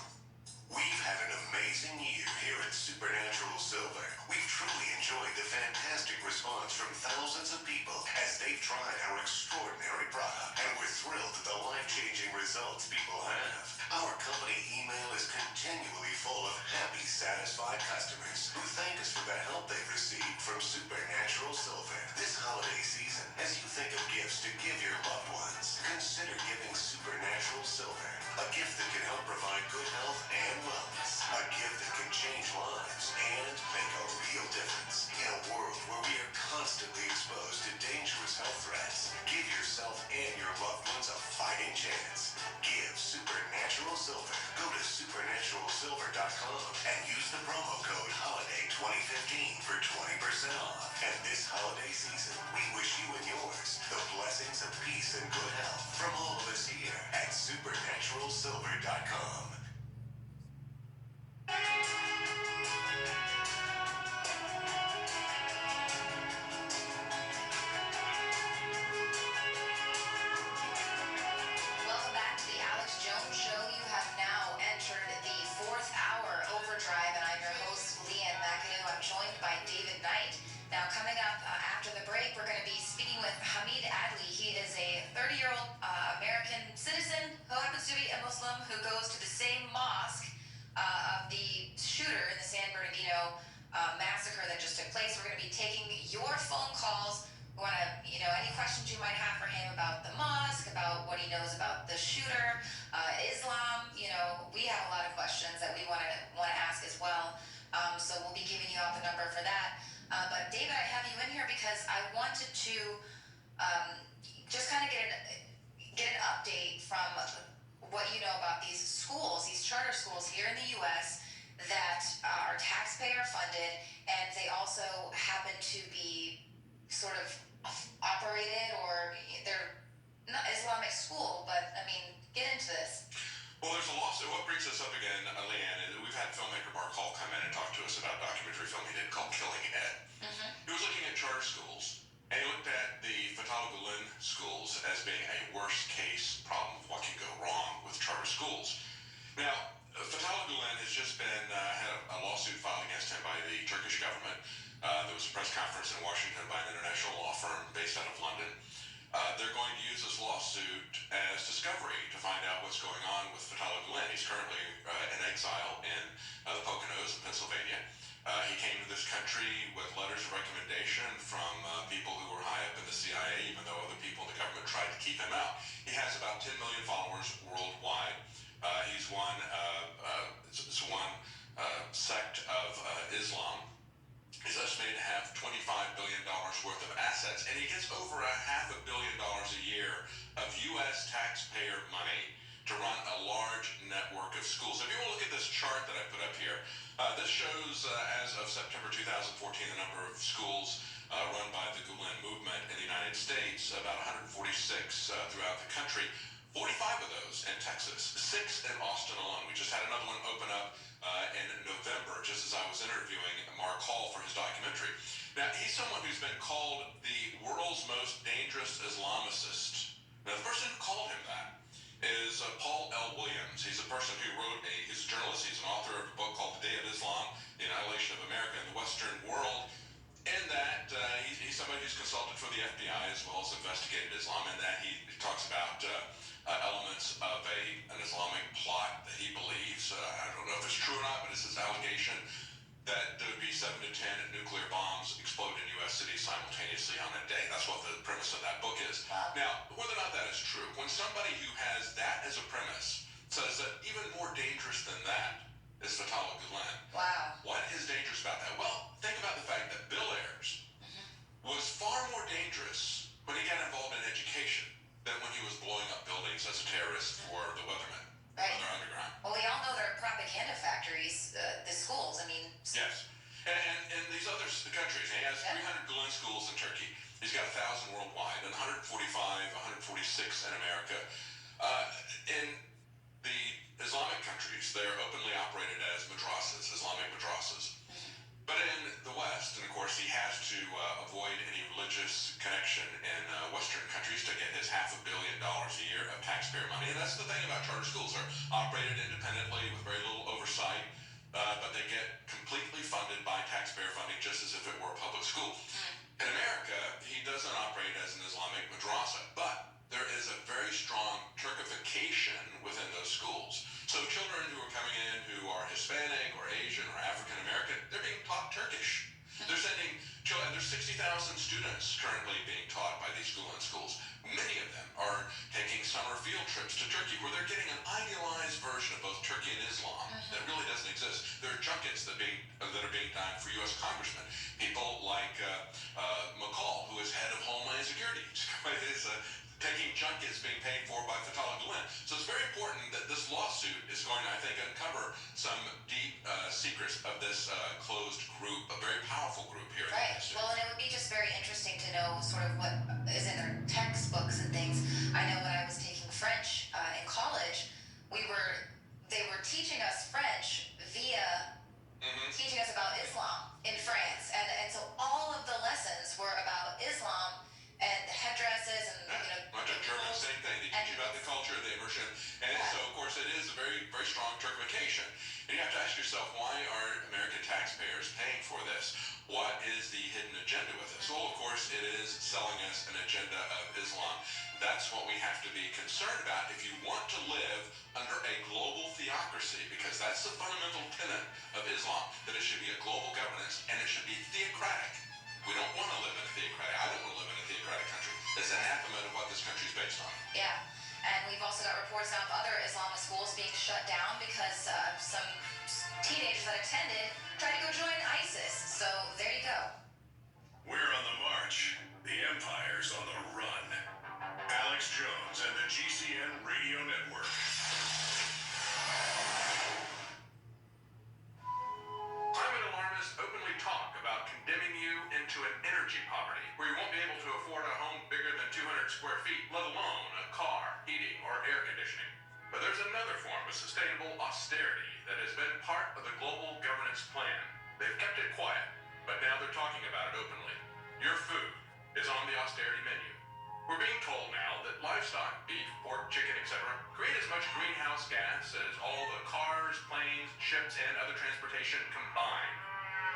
Speaker 4: We've had an amazing year here at Supernatural Silver. We've truly enjoyed the fantastic response from thousands of people as they've tried our extraordinary product. And we're thrilled at the life-changing results people have. Our company email is continually full of happy, satisfied customers who thank us for the help they've received from Supernatural Silver. This holiday season, as you think of gifts to give your loved ones, consider giving Supernatural Silver, a gift that can help provide good health and wellness, a gift that can change lives and make a real difference. In a world where we are constantly exposed to dangerous health threats, give yourself and your loved ones a fighting chance. Give Supernatural Silver. Go to supernaturalsilver.com and use the promo code HOLIDAY2015 for 20% off. And this holiday season, we wish you and yours the blessings of peace and good health from all of us here at supernaturalsilver.com.
Speaker 8: Welcome back to the Alex Jones Show. You have now entered the 4th hour overdrive, and I'm your host, Leanne McAdoo. I'm joined by David Knight. Now, coming up after the break, we're going to be speaking with Hamid Adli. He is a 30-year-old American citizen who happens to be a Muslim who goes to the same mosque of the shooter in the San Bernardino massacre that just took place. We're going to be taking your phone calls. We want to, any questions you might have for him about the mosque, about what he knows about the shooter, Islam. We have a lot of questions that we want to ask as well. So we'll be giving you out the number for that. But David, I have you in here because I wanted to just kind of get an update from what you know about these schools, these charter schools here in the U.S. that are taxpayer funded, and they also happen to be sort of operated, or they're not Islamic school, but get into this.
Speaker 5: Well, there's a lawsuit. What brings us up again, Leanne, is we've had filmmaker Mark Hall come in and talk to us about a documentary film he did called Killing Ed.
Speaker 8: Mm-hmm.
Speaker 5: He was looking at charter schools, and he looked at the Fatah Gulen schools as being a worst case problem of what can go wrong with charter schools. Now, Fatah Gulen has just been had a lawsuit filed against him by the Turkish government. There was a press conference in Washington by an international law firm based out of London. They're going to use this lawsuit as discovery to find out what's going on with Fatah Gulen. He's currently in exile in the Poconos in Pennsylvania. He came to this country with letters of recommendation from people who were high up in the CIA, even though other people in the government tried to keep him out. He has about 10 million followers worldwide. He's one sect of Islam. He's estimated to have $25 billion worth of assets, and he gets over $500 million a year of U.S. taxpayer money to run a large network of schools. If you want to look at this chart that I put up here, this shows as of September 2014 the number of schools run by the Gulen movement in the United States, about 146 throughout the country. 45 of those in Texas, 6 in Austin alone. We just had another one open up in November, just as I was interviewing Mark Hall for his documentary. Now, he's someone who's been called the world's most dangerous Islamicist. Now, the person who called him that is Paul L. Williams. He's a person who wrote he's a journalist, he's an author of a book called The Day of Islam, The Annihilation of America and the Western World. In that, he's somebody who's consulted for the FBI as well as investigated Islam, in that he talks about elements of an Islamic plot that he believes, I don't know if it's true or not, but it's his allegation, that there would be 7 to 10 nuclear bombs explode in U.S. cities simultaneously on a day. That's what the premise of that book is.
Speaker 8: Wow.
Speaker 5: Now, whether or not that is true, when somebody who has that as a premise says that even more dangerous than that is Fatah Gulen,
Speaker 8: Wow.
Speaker 5: what is dangerous about that? Well, think about the fact that Bill Ayers was far more dangerous when he got involved in education than when he was blowing up buildings as a terrorist for the Weathermen.
Speaker 8: Right.
Speaker 5: Weather Underground.
Speaker 8: Well, we all know they're propaganda factories, the schools. I mean,
Speaker 5: Yes. And these other countries, he has
Speaker 8: Yeah.
Speaker 5: 300 Gulen schools in Turkey. He's got 1,000 worldwide and 145, 146 in America. In the Islamic countries, they're openly operated as madrasas, Islamic madrasas. But in the West, and of course he has to avoid any religious connection in Western countries to get his $500 million a year of taxpayer money. And that's the thing about charter schools. They're operated independently with very little oversight, but they get completely funded by taxpayer funding just as if it were a public school. In America, he doesn't operate as an Islamic madrasa, but there is a very strong Turkification within those schools. So children who are coming in who are Hispanic or Asian or African American, they're being taught Turkish. They're sending children, there's 60,000 students currently being taught by these Gulen schools. Many of them are taking summer field trips to Turkey where they're getting an idealized version of both Turkey and Islam that really doesn't exist. There are junkets that are being done for U.S. congressmen. People like McCall, who is head of Homeland Security, is taking junkets being paid for by Fatah Gulen. So it's very important that this lawsuit is going to, I think, uncover some deep secrets of this closed group, a very powerful group here in the
Speaker 8: right.
Speaker 5: United States.
Speaker 8: Well, and it would be just very interesting to know sort of what is in their textbooks and things. I know when I was taking French in college, they were teaching us French via teaching us about Islam in France, and so all of the lessons were about Islam and the headdresses and
Speaker 5: Much of German, same thing. They teach you about the culture, the immersion, and so of course it is a very, very strong Turkification. And you have to ask yourself, why are American taxpayers paying for this? What is the hidden agenda with this? Well, of course, it is selling us an agenda of Islam. That's what we have to be concerned about if you want to live under a global theocracy, because that's the fundamental tenet of Islam, that it should be a global governance and it should be theocratic. We don't want to live in a theocratic. I don't want to live in a theocratic country. It's anathema to what this country is based on.
Speaker 8: Yeah, and we've also got reports now of other Islamist schools being shut down because some teenagers that attended tried to go join ISIS. So there you go.
Speaker 5: We're on the march. The empire's on the run. Alex Jones and the GCN Radio Network. Climate alarmists openly talk about condemning you into an energy poverty, where you won't be able to afford a home bigger than 200 square feet, let alone a car, heating, or air conditioning. But there's another form of sustainable austerity that has been part of the global governance plan. They've kept it quiet, but now they're talking about it openly. Your food is on the austerity menu. We're being told now that livestock, beef, pork, chicken, etc., create as much greenhouse gas as all the cars, planes, ships, and other transportation combined.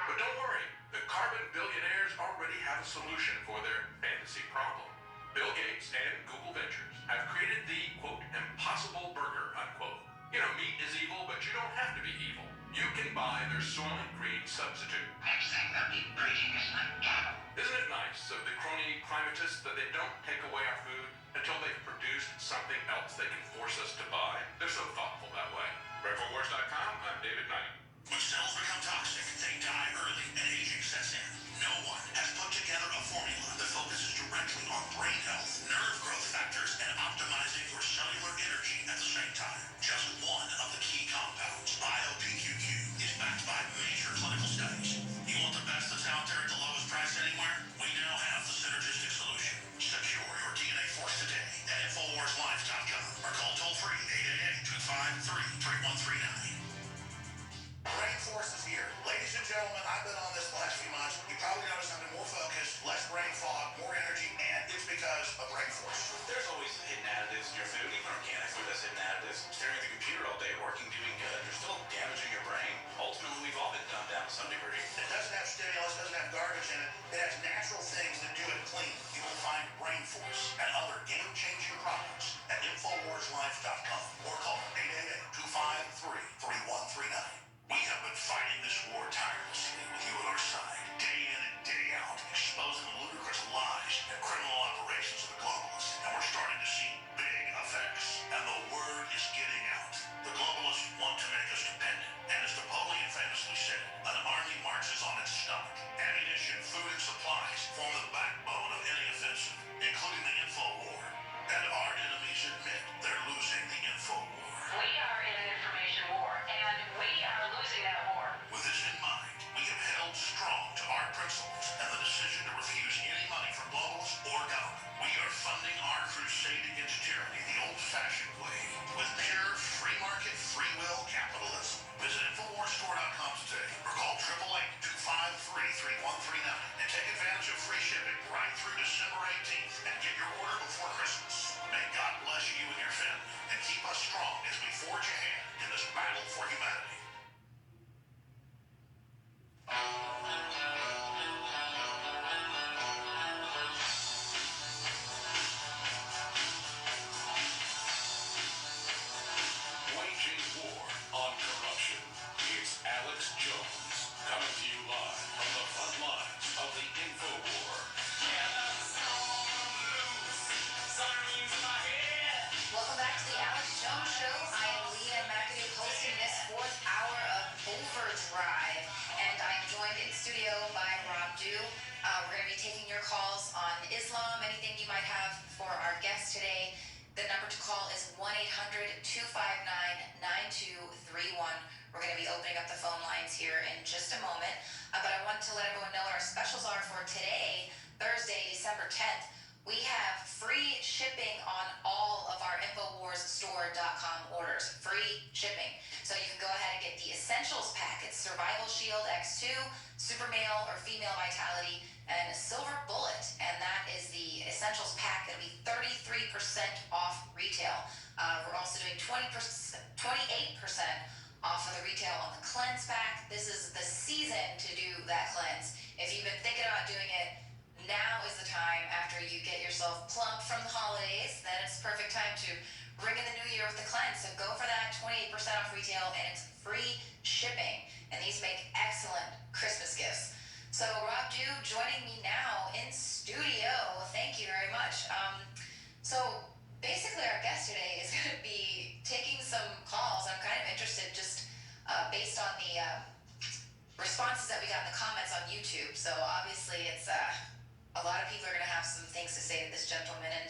Speaker 5: But don't worry, the carbon billionaires already have a solution for their fantasy problem. Bill Gates and Google Ventures have created the, quote, impossible burger, unquote. You know, meat is evil, but you don't have to be evil. You can buy their Soylent Green substitute.
Speaker 6: Next thing they'll be breeding is like cattle.
Speaker 5: Isn't it nice of the crony climatists that they don't take away our food until they've produced something else they can force us to buy? They're so thoughtful that way. Infowars.com, I'm David Knight.
Speaker 4: When cells become toxic, they die early and aging sets in. No one has put together a formula that focuses directly on brain health, nerve growth factors, and optimizing your cellular energy at the same time. Just one of the key compounds, BioPQQ, is backed by major clinical studies. You want the best that's out there at the lowest price anywhere? We now have the synergistic solution. Secure your DNA force today at InfoWarsLife.com or call toll-free 888-25 food and supplies form the backbone of any offensive, including the info war. And our enemies admit they're losing the info war.
Speaker 9: We are in an information war, and we are losing that war.
Speaker 4: With this in mind, we have held strong to our principles and the decision to refuse any money from globalists or government. We are funding our crusade against tyranny the old-fashioned way, with pure free market, free will capitalism. Visit InfoWarsStore.com today or call 888-253-3139 and take advantage of free shipping right through December 18th and get your order before Christmas. May God bless you and your family and keep us strong as we forge ahead in this battle for humanity.
Speaker 5: Waging war on corruption. It's Alex Jones coming to you live from the front lines of the info war.
Speaker 8: Welcome back to the Alex Jones Show. I am Leah McAdoo hosting this fourth hour of Overdrive, and I am joined in studio by Rob Dew. We're going to be taking your calls on Islam, anything you might have for our guest today. The number to call is 1-800-259-9231. We're going to be opening up the phone lines here in just a moment. But I wanted to let everyone know what our specials are for today, Thursday, December 10th. We have free shipping on all of our InfoWarsStore.com orders. Free shipping. So you can go ahead and get the Essentials Pack. It's Survival Shield X2, Super Male or Female Vitality, and Silver Bullet. And that is the Essentials Pack. It'll be 33% off retail. We're also doing 28% off of the retail on the Cleanse Pack. This is the season to do that cleanse. If you've been thinking about doing it, now is the time after you get yourself plump from the holidays. Then it's the perfect time to ring in the new year with the cleanse. So go for that 28% off retail, and it's free shipping. And these make excellent Christmas gifts. So Rob Dew joining me now in studio. Thank you very much. So basically our guest today is going to be taking some calls. I'm kind of interested just based on the responses that we got in the comments on YouTube. So obviously it's a lot of people are going to have some things to say to this gentleman, and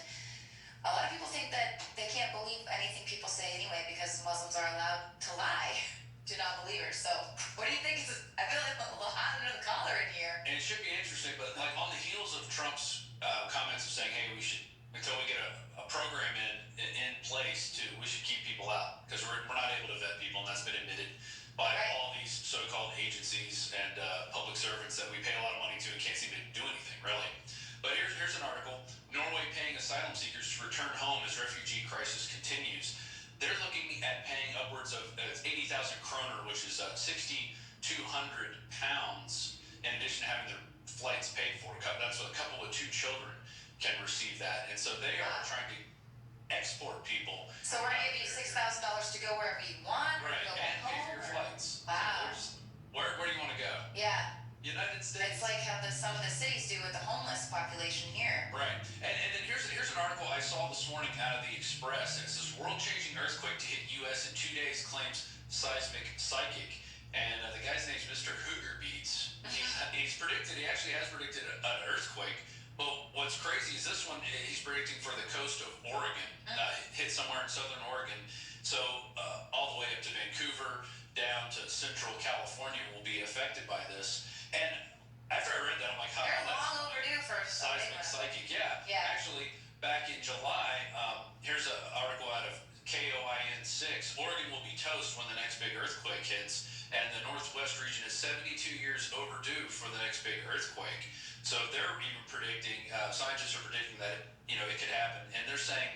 Speaker 8: a lot of people think that they can't believe anything people say anyway because Muslims are allowed to lie to non-believers. So what do you think? I feel like I'm a little hot under the collar in here.
Speaker 10: And it should be interesting, but like on the heels of Trump's comments of saying, hey, we should, until we get a program in place we should keep people out because we're not able to vet people, and that's been admitted by all these so-called agencies and public servants that we pay a lot of money to and can't seem to do anything, really. But here's an article. Norway paying asylum seekers to return home as refugee crisis continues. They're looking at paying upwards of 80,000 kroner, which is 6,200 pounds, in addition to having their flights paid for. That's what a couple with 2 children can receive that. And so they are trying to export people.
Speaker 8: So we're going to give you $6,000 to go wherever you want.
Speaker 10: Right,
Speaker 8: go
Speaker 10: and
Speaker 8: home,
Speaker 10: pay for your flights.
Speaker 8: Wow.
Speaker 10: So where do you want to go?
Speaker 8: Yeah.
Speaker 10: United States.
Speaker 8: It's like how some of the cities do with the homeless population here.
Speaker 10: Right. And then here's an article I saw this morning out of the Express. And it says world-changing earthquake to hit U.S. in 2 days, claims seismic psychic. And the guy's name's Mr. Hooger Beats. He actually has predicted an earthquake. But what's crazy is this one, he's predicting for the coast of Oregon. Hit somewhere in southern Oregon. So all the way up to Vancouver, down to central California will be affected by this. And after I read that, I'm like,
Speaker 8: They're long overdue for
Speaker 10: seismic psychic. Yeah.
Speaker 8: Yeah.
Speaker 10: Actually, back in July, here's an article out of KOIN6. Oregon will be toast when the next big earthquake hits. And the Northwest region is 72 years overdue for the next big earthquake. So they're even predicting, scientists are predicting that, it could happen. And they're saying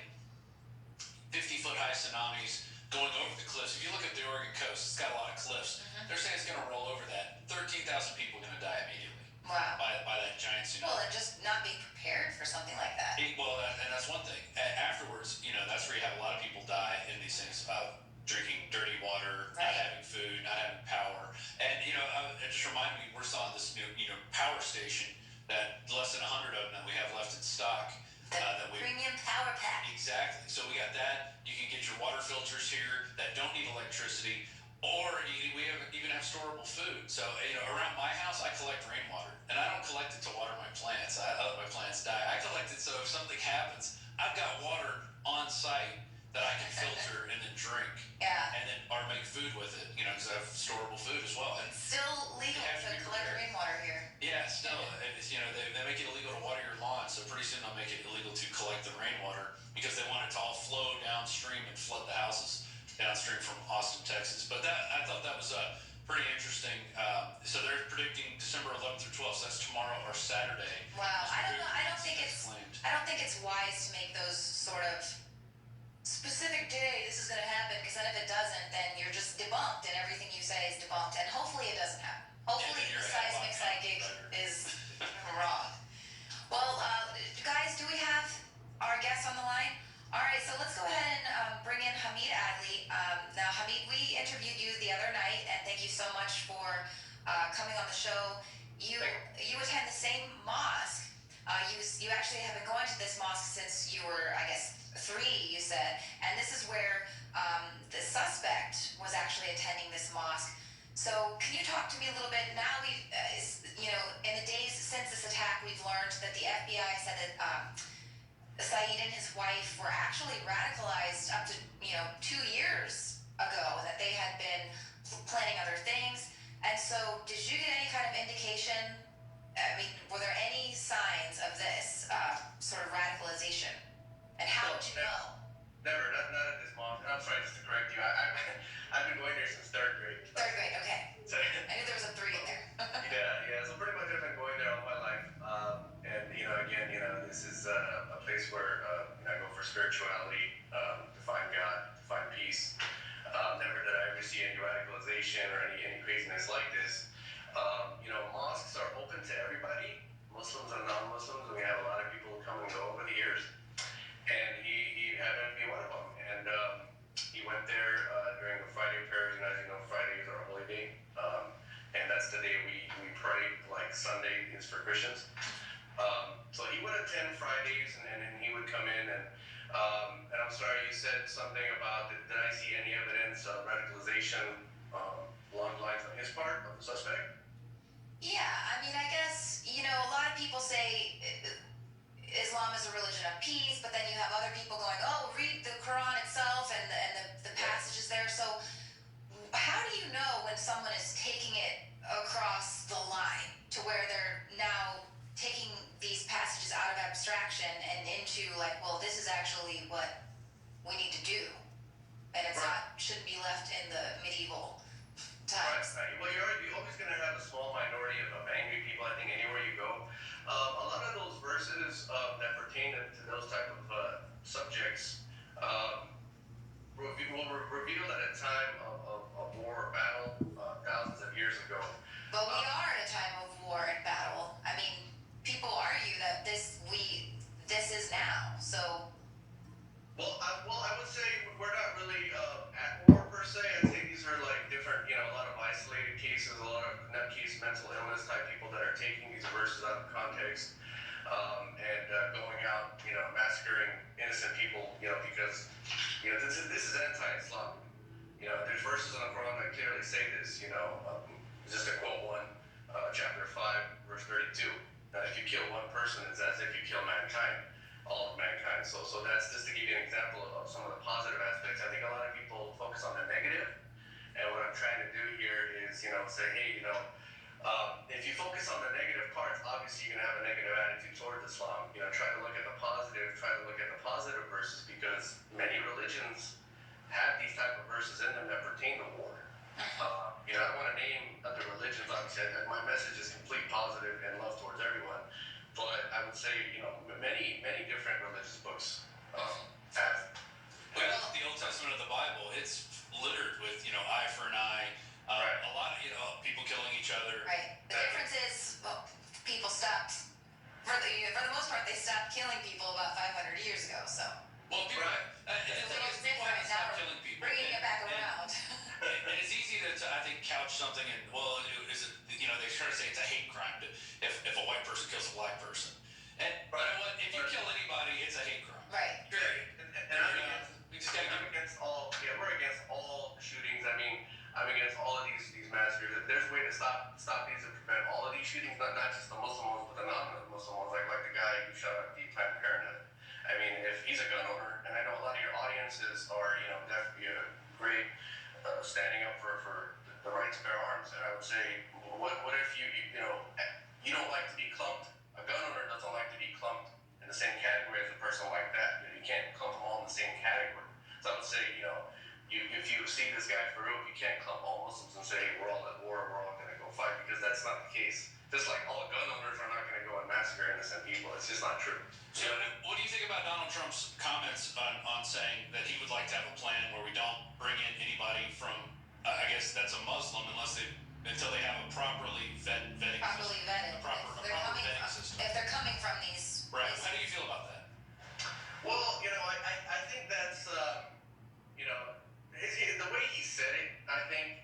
Speaker 10: 50-foot high tsunamis going over the cliffs. If you look at the Oregon coast, it's got a lot of cliffs. They're saying it's going to roll over that. 13,000 people are going to die immediately.
Speaker 8: Wow.
Speaker 10: By that giant tsunami.
Speaker 8: Well, and just not being prepared for something like that.
Speaker 10: And that's one thing. Afterwards, that's where you have a lot of people die in these things about drinking dirty water, not having food, not having power. And, it just reminded me, we're still on this power station that less than 100 of them that we have left in stock.
Speaker 8: Premium power pack.
Speaker 10: Exactly. So we got that. You can get your water filters here that don't need electricity, or we even have storable food. So around my house, I collect rainwater, and I don't collect it make it illegal to collect the rainwater because they want it to all flow downstream and flood the houses downstream from Austin, Texas. But I thought that was pretty interesting. So they're predicting December 11th through 12th. So that's tomorrow or Saturday.
Speaker 8: Wow, I don't know. I don't think it's wise to make those sort of specific day. This is going to happen, because then if it doesn't, then you're just debunked, and everything you say is debunked. And hopefully it doesn't happen. Hopefully the seismic psychic is wrong. Well, guys, do we have our guest on the line? All right, so let's go ahead and bring in Hamid Adli. Now, Hamid, we interviewed you the other night, and thank you so much for coming on the show. You attend the same mosque. You actually have been going to this mosque since you were, I guess, 3, you said, and this is where the suspect was actually attending this mosque. So can you talk to me a little bit? Now in the days since this attack, we've learned that the FBI said that Saeed and his wife were actually radicalized up to 2 years ago, that they had been planning other things. And so, did you get any kind of indication? I mean, were there any signs of this sort of radicalization? And how would you know?
Speaker 5: Never, not at this moment. I'm sorry, just to correct you. I've been going there since 3rd grade.
Speaker 8: 3rd grade, okay.
Speaker 5: So,
Speaker 8: I knew there was a 3 in there.
Speaker 5: yeah. So pretty much I've been going there all my life. And again, this is a place where I go for spirituality, to find God, to find peace. Never did I ever see any radicalization or any craziness like this. Mosques are open to everybody, Muslims and non-Muslims, and we have a lot of people come and go over the years. And he happened to be one of them. And he went there during the Friday prayers, and as you know, Friday is our holy day. And that's the day we pray, like Sunday is for Christians. So he would attend Fridays, and he would come in, and I'm sorry, you said something about, did I see any evidence of radicalization along the lines on his part, of the suspect?
Speaker 8: Yeah, I mean, I guess, a lot of people say Islam is a religion of peace, but then you have other people going, oh, read the Quran itself and the passages there. So how do you know when someone is taking it across the line to where they're now taking these passages out of abstraction and into this is actually what we need to do, and it's shouldn't be left in the medieval times.
Speaker 5: Right. Well, you're always going to have a small minority of angry people, I think, anywhere you go. A lot of those verses that pertain to those type of subjects were revealed at a time of war or battle thousands of years ago.
Speaker 8: But we are at a time of war and battle. I mean, people argue that this is now. So.
Speaker 5: Well, I would say we're not really at war per se. I'd say these are like different, a lot of isolated cases, a lot of nutcase mental illness type people that are taking these verses out of context and going out, massacring innocent people, because, this is anti-Islam. There's verses in the Quran that clearly say this, just to quote one, chapter 5, verse 32, that if you kill one person, it's as if you kill mankind. All of mankind. So that's just to give you an example of some of the positive aspects. I think a lot of people focus on the negative, and what I'm trying to do here is, say, hey, if you focus on the negative parts, obviously you're gonna have a negative attitude towards Islam. Try to look at the positive, try to look at the positive verses, because many religions have these type of verses in them that pertain to war. I don't want to name other religions, obviously. My message is complete positive and love towards everyone. But I would say, many different religious books have.
Speaker 10: Well, the Old Testament of the Bible, it's littered with, eye for an eye,
Speaker 5: Right.
Speaker 10: a lot of, people killing each other.
Speaker 8: Right. The difference is, people stopped. For the most part, they stopped killing people about 500 years ago. So.
Speaker 10: Well, people, and the thing is, people haven't stopped killing people.
Speaker 8: Bringing it back around.
Speaker 10: And it's easy to, I think, couch something and, is it, they try to say it's a hate crime if a white person kills a black person. And you know what? If you kill anybody, it's a hate crime.
Speaker 8: Right.
Speaker 5: Period. And
Speaker 10: we just gotta
Speaker 5: I'm against all. Yeah, we're against all shootings. I mean, I'm against all of these massacres. If there's a way to stop these and prevent all of these shootings, not just the Muslim ones, but the non-Muslim ones, like the guy who shot up the Planned Parenthood. I mean, if he's a gun owner, and I know a lot of your audiences are, definitely great standing up for the right to bear arms, and I would say, what if you innocent people. It's just not true.
Speaker 10: So, what do you think about Donald Trump's comments on saying that he would like to have a plan where we don't bring in anybody from, I guess that's a Muslim, until they have a properly vetting
Speaker 8: Properly
Speaker 10: system,
Speaker 8: vetted.
Speaker 10: a proper vetting system.
Speaker 8: If they're coming from these.
Speaker 10: Right. How do you feel about that?
Speaker 5: Well, I think that's, the way he said it, I think,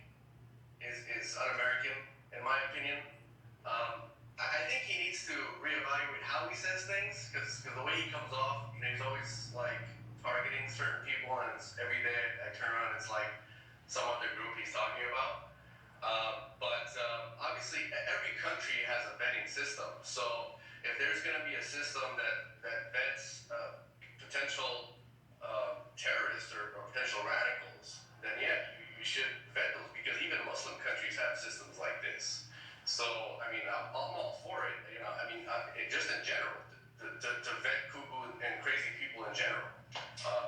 Speaker 5: is un-American, in my opinion. I think he needs to reevaluate how he says things, because the way he comes off, he's always like targeting certain people, and it's every day I turn around, it's like some other group he's talking about. But obviously, every country has a vetting system. So if there's going to be a system that vets potential terrorists or potential radicals, then yeah, you should vet those, because even Muslim countries have systems like this. So I mean, I'm all for it. Just in general, to vet cuckoo and crazy people in general.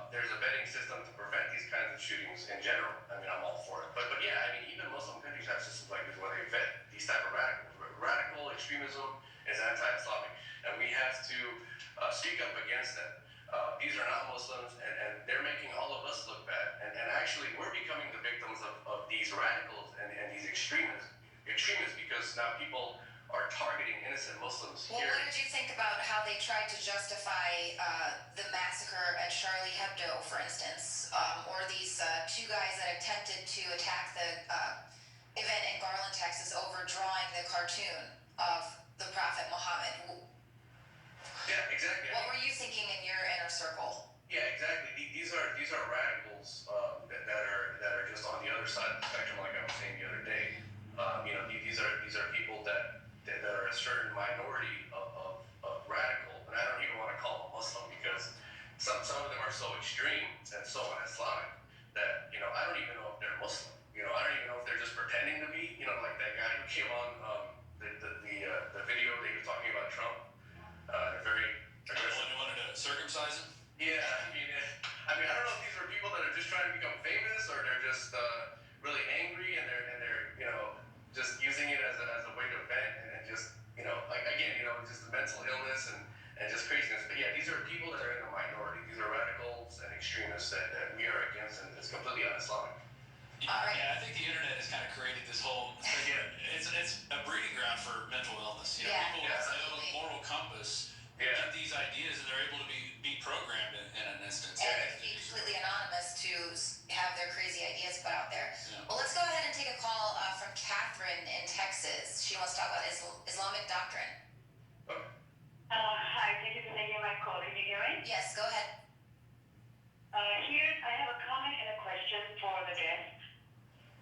Speaker 5: There's a vetting system to prevent these kinds of shootings in general. I mean, I'm all for it. But yeah, I mean, even Muslim countries have systems like this where they vet these type of radicals. Radical extremism is anti-Islamic, and we have to speak up against them. These are not Muslims, and they're making all of us look bad. And actually, we're becoming the victims of these radicals and these extremists, because now people are targeting innocent Muslims
Speaker 8: Well,
Speaker 5: here.
Speaker 8: what did you think about how they tried to justify the massacre at Charlie Hebdo, for instance, or these two guys that attempted to attack the event in Garland, Texas, overdrawing the cartoon of the Prophet Muhammad?
Speaker 5: Yeah, exactly.
Speaker 8: What were you thinking in your inner circle?
Speaker 5: Yeah, exactly. These are radicals that are just on the other side of the spectrum, like I was saying the other day. These are people that are a certain minority of radical, and I don't even want to call them Muslim, because some of them are so extreme and so un-Islamic that I don't even know if they're Muslim. I don't even know if they're just pretending to be. Like that guy who came on the video they were talking about Trump. Very aggressive.
Speaker 10: Who wanted to circumcise him?
Speaker 5: Yeah, I mean, I don't know if these are people that are just trying to become famous, or they're just really angry, and they're just using it as a way to vent, and just just mental illness and just craziness. But yeah, these are people that are in the minority. These are radicals and extremists that we are against, and it's completely un-Islamic.
Speaker 8: Alright.
Speaker 10: Yeah, I think the internet has kind of created this whole. It's a breeding ground for mental illness.
Speaker 8: Yeah,
Speaker 10: People with no moral compass
Speaker 5: Yeah.
Speaker 10: get these ideas, and they're able to be programmed in an instance.
Speaker 8: And they can be completely anonymous to have their crazy ideas put out there.
Speaker 10: Yeah.
Speaker 8: Well, let's go ahead and take a call from Catherine in Texas. She wants to talk about Islamic doctrine.
Speaker 7: Hi, thank you for taking my call. Can you hear me?
Speaker 8: Yes, go ahead.
Speaker 7: Here, I have a comment and a question for the guest.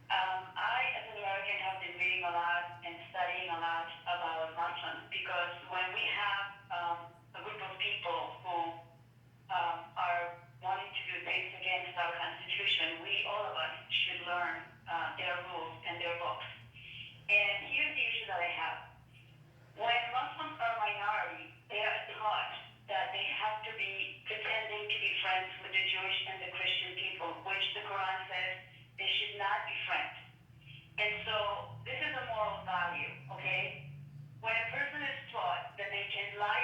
Speaker 7: I, as an American, have been reading a lot and studying a lot about Muslims, because when we have a group of people who are wanting to do things against our Constitution, all of us should learn their rules and their books. And here's the issue that I have. When Muslims are a minority, they are taught that they have to be pretending to be friends with the Jewish and the Christian people, which the Quran says they should not be friends. And so this is a moral value, okay? When a person is taught that they can lie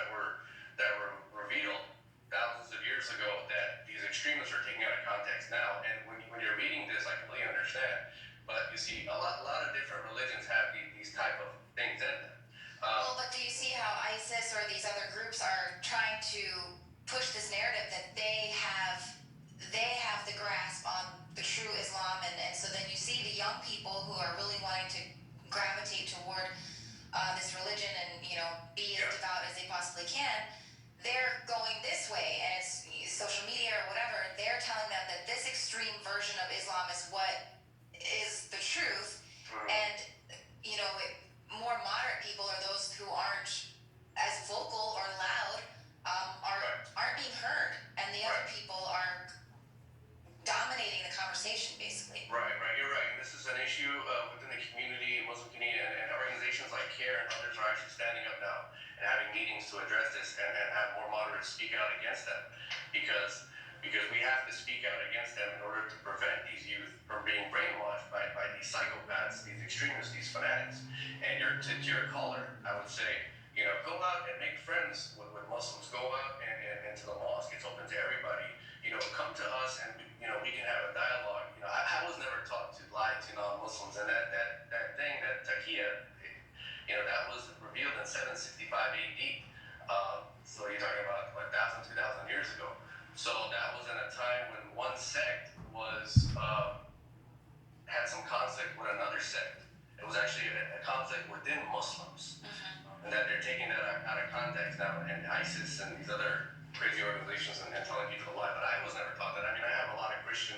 Speaker 5: that were revealed thousands of years ago that these extremists are taking out of context now. And when you're reading this, I completely understand. But you see, a lot of different religions have these type of things in them.
Speaker 8: Well, but do you see how ISIS or these other groups are trying to push this narrative that they have the grasp on the true Islam, and so then you see the young people who are really wanting to gravitate toward this religion and be as devout as they possibly can. They're going this way, and it's social media or whatever. They're telling them that this extreme version of Islam is what is the truth, and more moderate people or those who aren't as vocal or loud aren't being heard, and the other people are dominating the conversation, basically.
Speaker 5: Right, you're right. And this is an issue within the community, Muslim community, and organizations like CARE and others are actually standing up now and having meetings to address this and have more moderates speak out against them, because we have to speak out against them in order to prevent these youth from being brainwashed by these psychopaths, these extremists, these fanatics. And to your caller, I would say, go out and make friends with Muslims. Go out and to the mosque. It's open to everybody. Come to us and we can have a dialogue. I was never taught to lie to non-Muslims, and that thing, that taqiyya, that was revealed in 765 AD. So you're talking about 1,000, 2,000 years ago. So that was in a time when one sect had some conflict with another sect. It was actually a conflict within Muslims, and that they're taking that out of context now, and ISIS and these other crazy organizations and telling people to lie. But I was never taught that. I mean, I have a lot of Christian,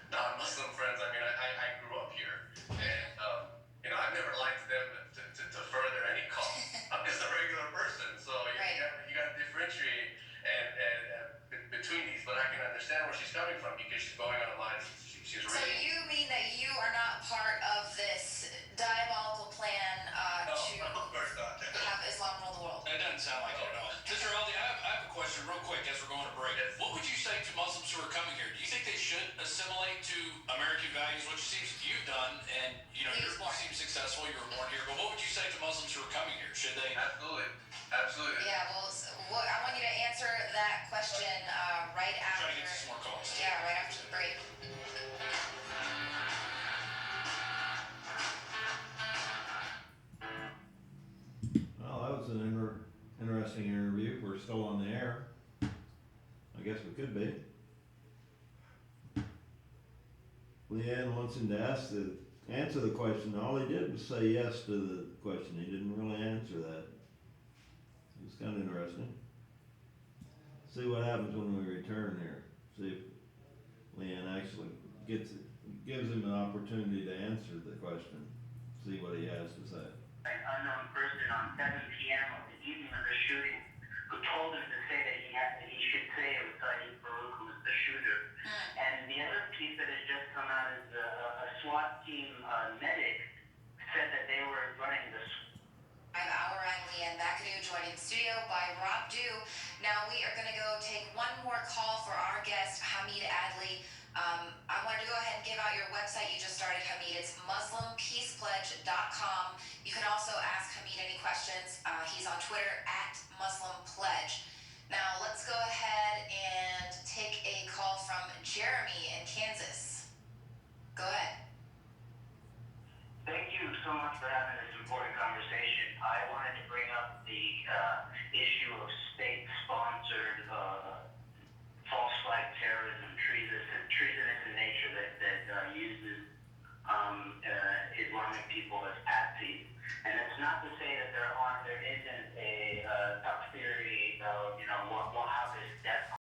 Speaker 5: non-Muslim friends. I mean, I grew up here, and I've never lied to them to further any cause. I'm just a regular person, so you got to differentiate and between these. But I can understand where she's coming from, because she's going online. She's
Speaker 8: So
Speaker 5: reading.
Speaker 8: you mean that you are not part of this diabolical plan
Speaker 5: No,
Speaker 8: to
Speaker 5: of course not.
Speaker 8: have Islam rule the world?
Speaker 10: That doesn't sound like it at all. Mr. Aldi, I have a question real quick as we're going to break.
Speaker 5: Yes.
Speaker 10: What would you say to Muslims who are coming here? Do you think they should assimilate to American values, which seems you've done, and you seem successful, you were born here, but what would you say to Muslims who are coming here? Should they?
Speaker 5: Absolutely.
Speaker 8: Yeah, well, I want you to answer that question right after.
Speaker 10: Try to get some more calls.
Speaker 8: Yeah, right after the break.
Speaker 1: Well, that was an interesting interview. We're still on the air. I guess we could be. Leanne wants him to answer the question. All he did was say yes to the question. He didn't really answer that. It was kind of interesting. See what happens when we return here. See if Leanne actually gives him an opportunity to answer the question. See what he has to say.
Speaker 11: An unknown person on 7 p.m. of the evening of the shooting, who told him to say that he should say it was Saeed Farouk who was the shooter. And the other piece that has just come out is a SWAT team medic said that they were running the.
Speaker 8: I'm Our and Leanne McAdoo, joined in studio by Rob Dew. Now we are going to go take one more call for our guest, Hamid Adli. I wanted to go ahead and give out your website you just started, Hamid. It's MuslimPeacePledge.com. You can also ask Hamid any questions. He's on Twitter @MuslimPledge. Now let's go ahead and take a call from Jeremy in Kansas. Go ahead.
Speaker 11: Thank you so much for having this important conversation. I wanted to bring up the issue of state-sponsored false flag terrorism, treasonous in nature that uses Islamic people as patsies. And it's not to say that there isn't a takfiri, Wahhabist death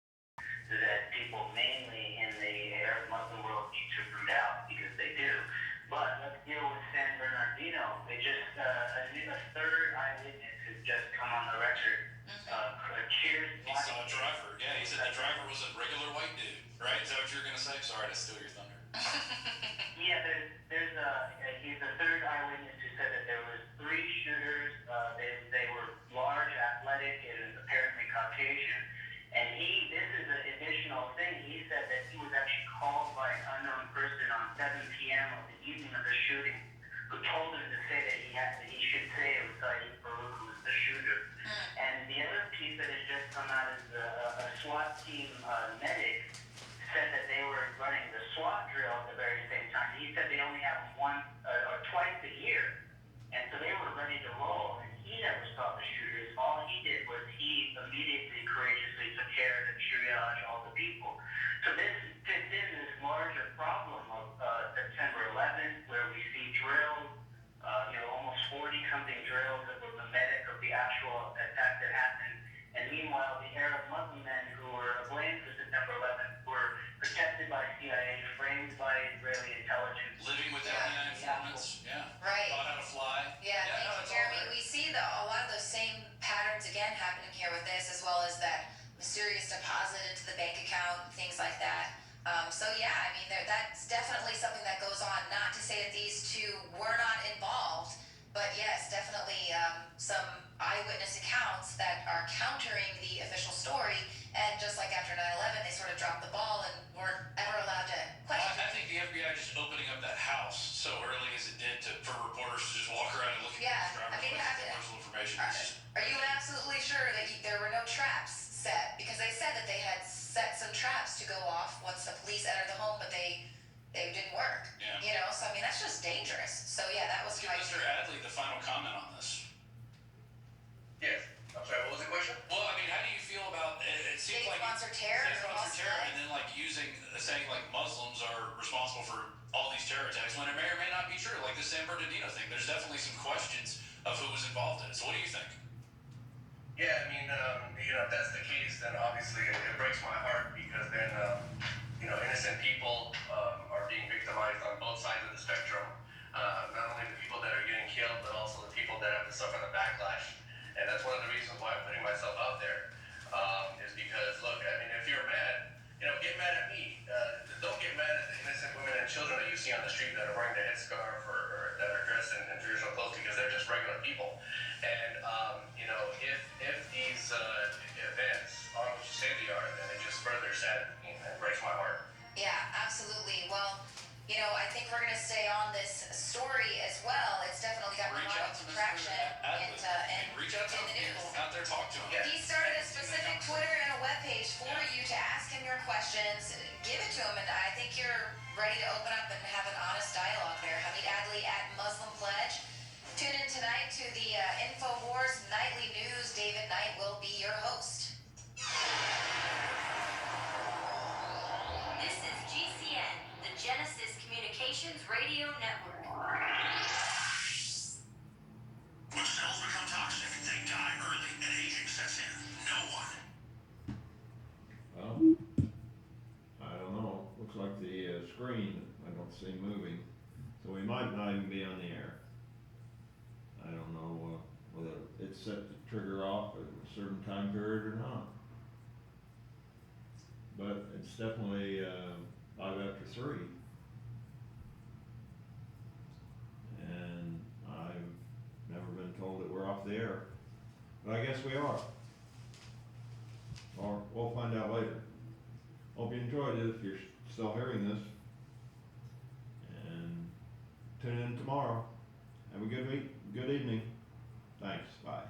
Speaker 11: that people mainly in the Arab Muslim world need to root out, because they do. But let's deal with San Bernardino. They just a third eyewitness has just come on the record. Cheers.
Speaker 10: He saw a driver. Yeah, he said the driver was a regular white dude. Right? Is that what you were gonna say? Sorry to steal your thunder.
Speaker 11: Yeah, he's the third eyewitness who said that there was 3 shooters. They were large, athletic, and apparently Caucasian. And this is an additional thing. He said that he was actually called by an unknown person on 7 p.m. of the evening of the shooting, who told him to say that he should say it was Saeed Farouk who was the shooter. And
Speaker 8: again happening here with this, as well as that mysterious deposit into the bank account, things like that. So yeah, I mean, that's definitely something that goes on. Not to say that these two were not involved, but yes, definitely some eyewitness accounts that are countering the official story. And just like after 9/11, they sort of dropped the ball and weren't ever allowed to question.
Speaker 10: I think the FBI just opening up that house so early as it did for reporters to just walk around and look at
Speaker 8: Yeah,
Speaker 10: people's driver's license and personal information.
Speaker 8: Are you absolutely sure that there were no traps set? Because they said that they had set some traps to go off once the police entered the home, but they didn't work.
Speaker 10: Yeah.
Speaker 8: You know, so I mean, that's just dangerous. So yeah, that was
Speaker 10: Give Mr. Adley the final comment on this.
Speaker 5: Yes. I'm sorry, what was the question?
Speaker 10: Well, I mean, how do you feel about it? It seems like
Speaker 8: state-sponsored terror,
Speaker 10: and then like saying like Muslims are responsible for all these terror attacks when it may or may not be true, like the San Bernardino thing. There's definitely some questions of who was involved in it. So what do you think?
Speaker 5: Yeah, I mean, if that's the case, then obviously it breaks my heart because then, innocent people are being victimized on both sides of the spectrum. Not only the people that are getting killed, but also the people that have to suffer the backlash. And that's one of the reasons why I'm putting myself out there, is because, look, I mean, if you're mad, get mad at me. Don't get mad at the innocent women and children that you see on the street that are wearing the headscarf or that are dressed in traditional clothes because they're just regular people. And, if these events are what you say they are, then it just further saddens me and breaks my heart.
Speaker 8: Yeah, absolutely. Well, I think we're going to stay on this story as well. It's definitely got a lot of traction and
Speaker 10: reach out to
Speaker 8: in the news.
Speaker 10: people out there, talk to them.
Speaker 5: Yeah.
Speaker 8: He started a specific Twitter and a webpage for you to ask him your questions. Give it to him, and I think you're ready to open up and have an honest dialogue there. Hamid Adley at Muslim Pledge. Tune in tonight to the InfoWars Nightly News. David Knight will be your host.
Speaker 12: This is GCN, the Genesis Communications Radio Network.
Speaker 4: When cells become toxic, they die early and aging sets in. No one.
Speaker 1: Well, I don't know. Looks like the screen I don't see moving, so we might not even be on the air. I don't know whether it's set to trigger off at a certain time period or not. But it's definitely 3:05. And I've never been told that we're off the air. But I guess we are. Or we'll find out later. Hope you enjoyed it if you're still hearing this. And tune in tomorrow. Have a good week, good evening. Thanks, bye.